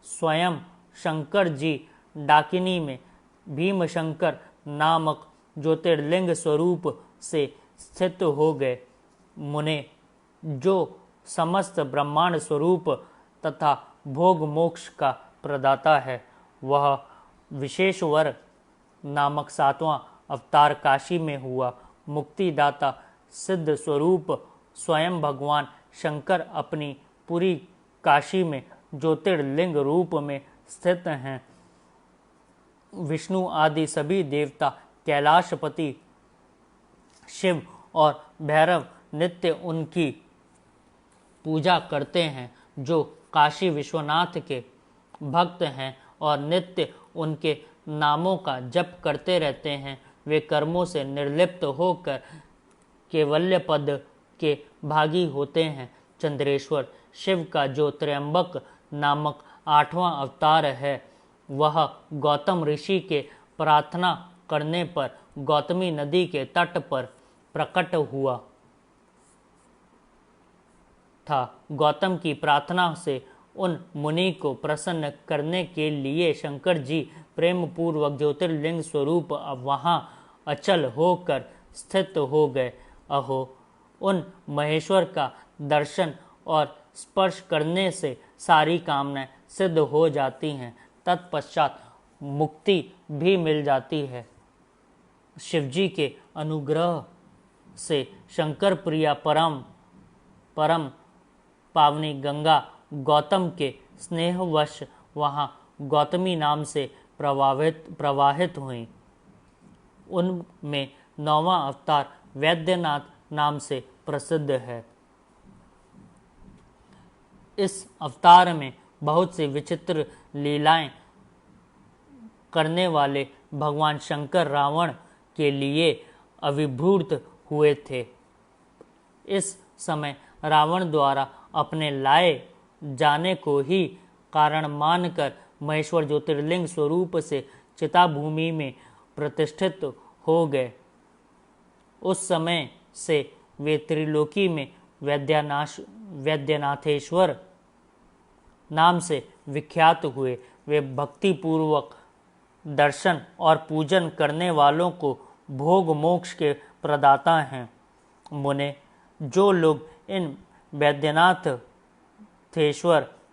स्वयं शंकर जी डाकिनी में भीमशंकर नामक ज्योतिर्लिंग स्वरूप से स्थित हो गए। मुने, जो समस्त ब्रह्मांड स्वरूप तथा भोग मोक्ष का प्रदाता है, वह विशेषवर नामक 7वां अवतार काशी में हुआ। मुक्तिदाता सिद्ध स्वरूप स्वयं भगवान शंकर अपनी पूरी काशी में ज्योतिर्लिंग रूप में स्थित हैं। विष्णु आदि सभी देवता, कैलाशपति शिव और भैरव नित्य उनकी पूजा करते हैं। जो काशी विश्वनाथ के भक्त हैं और नित्य उनके नामों का जप करते रहते हैं, वे कर्मों से निर्लिप्त होकर कैवल्य पद के भागी होते हैं। चंद्रेश्वर शिव का जो त्र्यंबक नामक 8वां अवतार है, वह गौतम ऋषि के प्रार्थना करने पर गौतमी नदी के तट पर प्रकट हुआ था। गौतम की प्रार्थना से उन मुनि को प्रसन्न करने के लिए शंकर जी प्रेम पूर्वक ज्योतिर्लिंग स्वरूप वहां अचल होकर स्थित हो गए। अहो, उन महेश्वर का दर्शन और स्पर्श करने से सारी कामनाएं सिद्ध हो जाती हैं। तत्पश्चात मुक्ति भी मिल जाती है। शिवजी के अनुग्रह से शंकर प्रिया परम पावनी गंगा गौतम के स्नेहवश वहां गौतमी नाम से प्रवाहित हुई। उनमें 9वां अवतार वैद्यनाथ नाम से प्रसिद्ध है। इस अवतार में बहुत सी विचित्र लीलाएं करने वाले भगवान शंकर रावण के लिए अभिभूत हुए थे। इस समय रावण द्वारा अपने लाए जाने को ही कारण मानकर महेश्वर ज्योतिर्लिंग स्वरूप से चिताभूमि में प्रतिष्ठित हो गए। उस समय से वे त्रिलोकी में वैद्यनाथेश्वर नाम से विख्यात हुए। वे भक्ति पूर्वक दर्शन और पूजन करने वालों को भोग मोक्ष के प्रदाता हैं। मुने, जो लोग इन वैद्यनाथेश्वर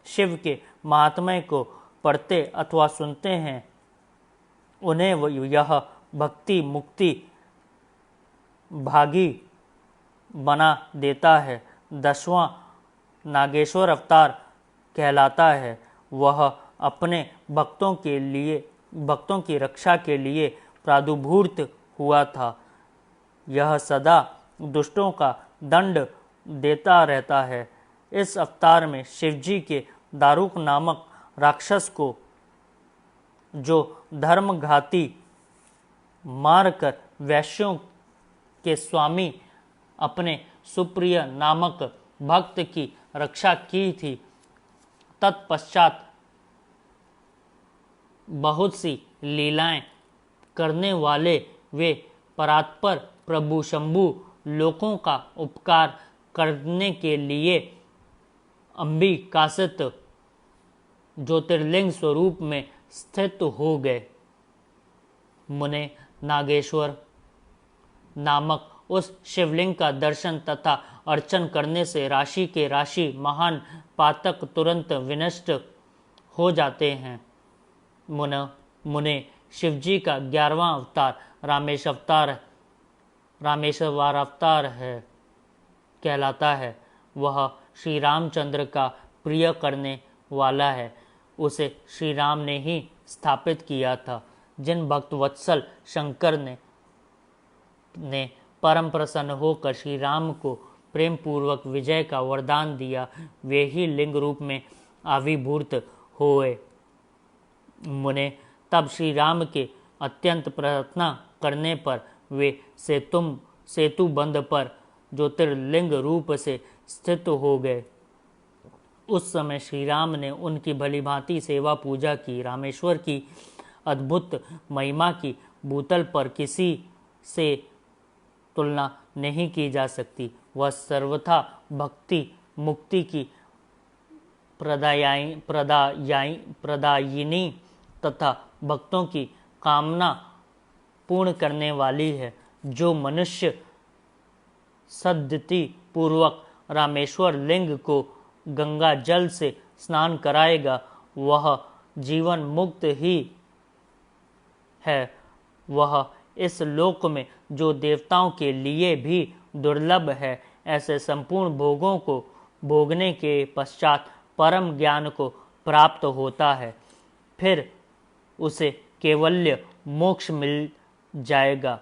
शिव के महात्म्य को पढ़ते अथवा सुनते हैं, उन्हें यह भक्ति मुक्ति भागी बना देता है। 10वां नागेश्वर अवतार कहलाता है। वह अपने भक्तों की रक्षा के लिए प्रादुर्भूत हुआ था। यह सदा दुष्टों का दंड देता रहता है। इस अवतार में शिवजी के दारुक नामक राक्षस को, जो धर्मघाती मारकर वैश्यों के स्वामी अपने सुप्रिय नामक भक्त की रक्षा की थी, तत्पश्चात बहुत सी लीलाएं करने वाले वे परात्पर प्रभु शंभु लोगों का उपकार करने के लिए अंबिकासित ज्योतिर्लिंग स्वरूप में स्थित हो गए। मुने, नागेश्वर नामक उस शिवलिंग का दर्शन तथा अर्चन करने से राशि के राशि महान पातक तुरंत विनष्ट हो जाते हैं। मुने, शिवजी का 11वां अवतार रामेश्वर अवतार है कहलाता है। वह श्री रामचंद्र का प्रिय करने वाला है। उसे श्री राम ने ही स्थापित किया था। जिन भक्त वत्सल शंकर ने परम प्रसन्न होकर श्री राम को प्रेम पूर्वक विजय का वरदान दिया, वे ही लिंग रूप में आविर्भूत हुए। मुने, तब श्री राम के अत्यंत प्रार्थना करने पर वे सेतु बंध पर ज्योतिर्लिंग रूप से स्थित हो गए। उस समय श्री राम ने उनकी भलीभांति सेवा पूजा की। रामेश्वर की अद्भुत महिमा की भूतल पर किसी से तुलना नहीं की जा सकती। वह सर्वथा भक्ति मुक्ति की प्रदायिनी तथा भक्तों की कामना पूर्ण करने वाली है। जो मनुष्य सद्गति पूर्वक रामेश्वर लिंग को गंगा जल से स्नान कराएगा, वह जीवन मुक्त ही है। वह इस लोक में जो देवताओं के लिए भी दुर्लभ है, ऐसे संपूर्ण भोगों को भोगने के पश्चात परम ज्ञान को प्राप्त होता है। फिर उसे केवल्य मोक्ष मिल जाएगा।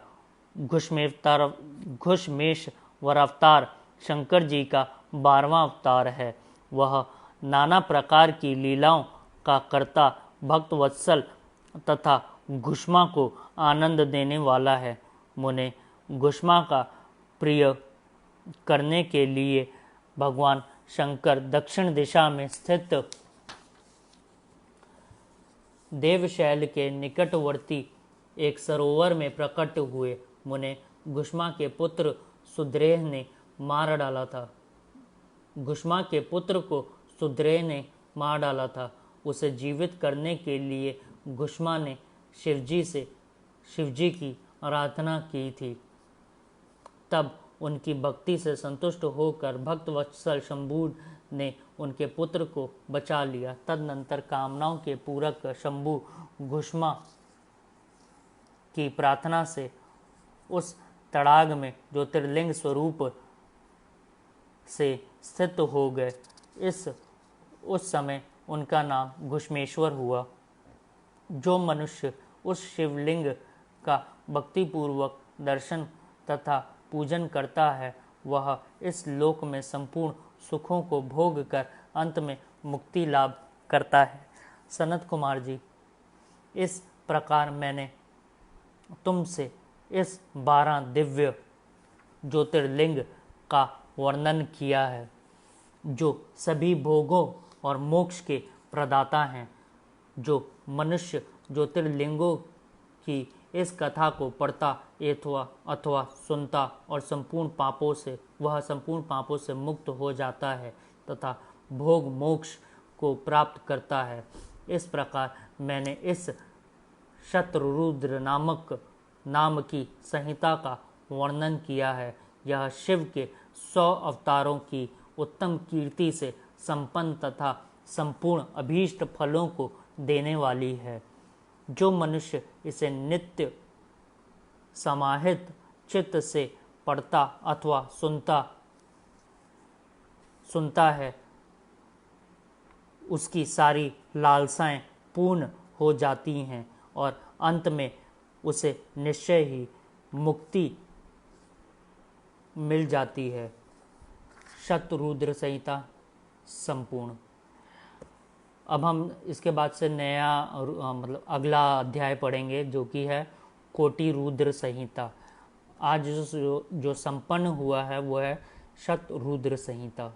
घुश्मेश्वर अवतार शंकर जी का 12वां अवतार है। वह नाना प्रकार की लीलाओं का कर्ता, भक्त वत्सल तथा घुष्मा को आनंद देने वाला है। मुने, घुष्मा का प्रिय करने के लिए भगवान शंकर दक्षिण दिशा में स्थित देवशैल के निकटवर्ती एक सरोवर में प्रकट हुए। मुने, घुष्मा के पुत्र सुद्रेह ने मार डाला था। घुष्मा के पुत्र को सुद्रेह ने मार डाला था। उसे जीवित करने के लिए घुष्मा ने शिवजी की आराधना की थी। तब उनकी भक्ति से संतुष्ट होकर भक्त वत्सल शंभु ने उनके पुत्र को बचा लिया। तदनंतर कामनाओं के पूरक शंभु घुष्मा की प्रार्थना से उस तड़ाग में ज्योतिर्लिंग स्वरूप से स्थित हो गए। उस समय उनका नाम घुश्मेश्वर हुआ। जो मनुष्य उस शिवलिंग का भक्तिपूर्वक दर्शन तथा पूजन करता है, वह इस लोक में संपूर्ण सुखों को भोग कर अंत में मुक्ति लाभ करता है। सनत कुमार जी, इस प्रकार मैंने तुमसे इस 12 दिव्य ज्योतिर्लिंग का वर्णन किया है, जो सभी भोगों और मोक्ष के प्रदाता हैं। जो मनुष्य ज्योतिर्लिंगों की इस कथा को पढ़ता अथवा सुनता और वह संपूर्ण पापों से मुक्त हो जाता है तथा भोग मोक्ष को प्राप्त करता है। इस प्रकार मैंने इस शतरुद्र नाम की संहिता का वर्णन किया है। यह शिव के 100 अवतारों की उत्तम कीर्ति से संपन्न तथा संपूर्ण अभीष्ट फलों को देने वाली है। जो मनुष्य इसे नित्य समाहित चित्त से पढ़ता अथवा सुनता है, उसकी सारी लालसाएं पूर्ण हो जाती हैं और अंत में उसे निश्चय ही मुक्ति मिल जाती है। शतरुद्र संहिता संपूर्ण। अब हम इसके बाद से नया मतलब अगला अध्याय पढ़ेंगे, जो कि है कोटि रुद्र संहिता। आज जो संपन्न हुआ है वो है शतरुद्र संहिता।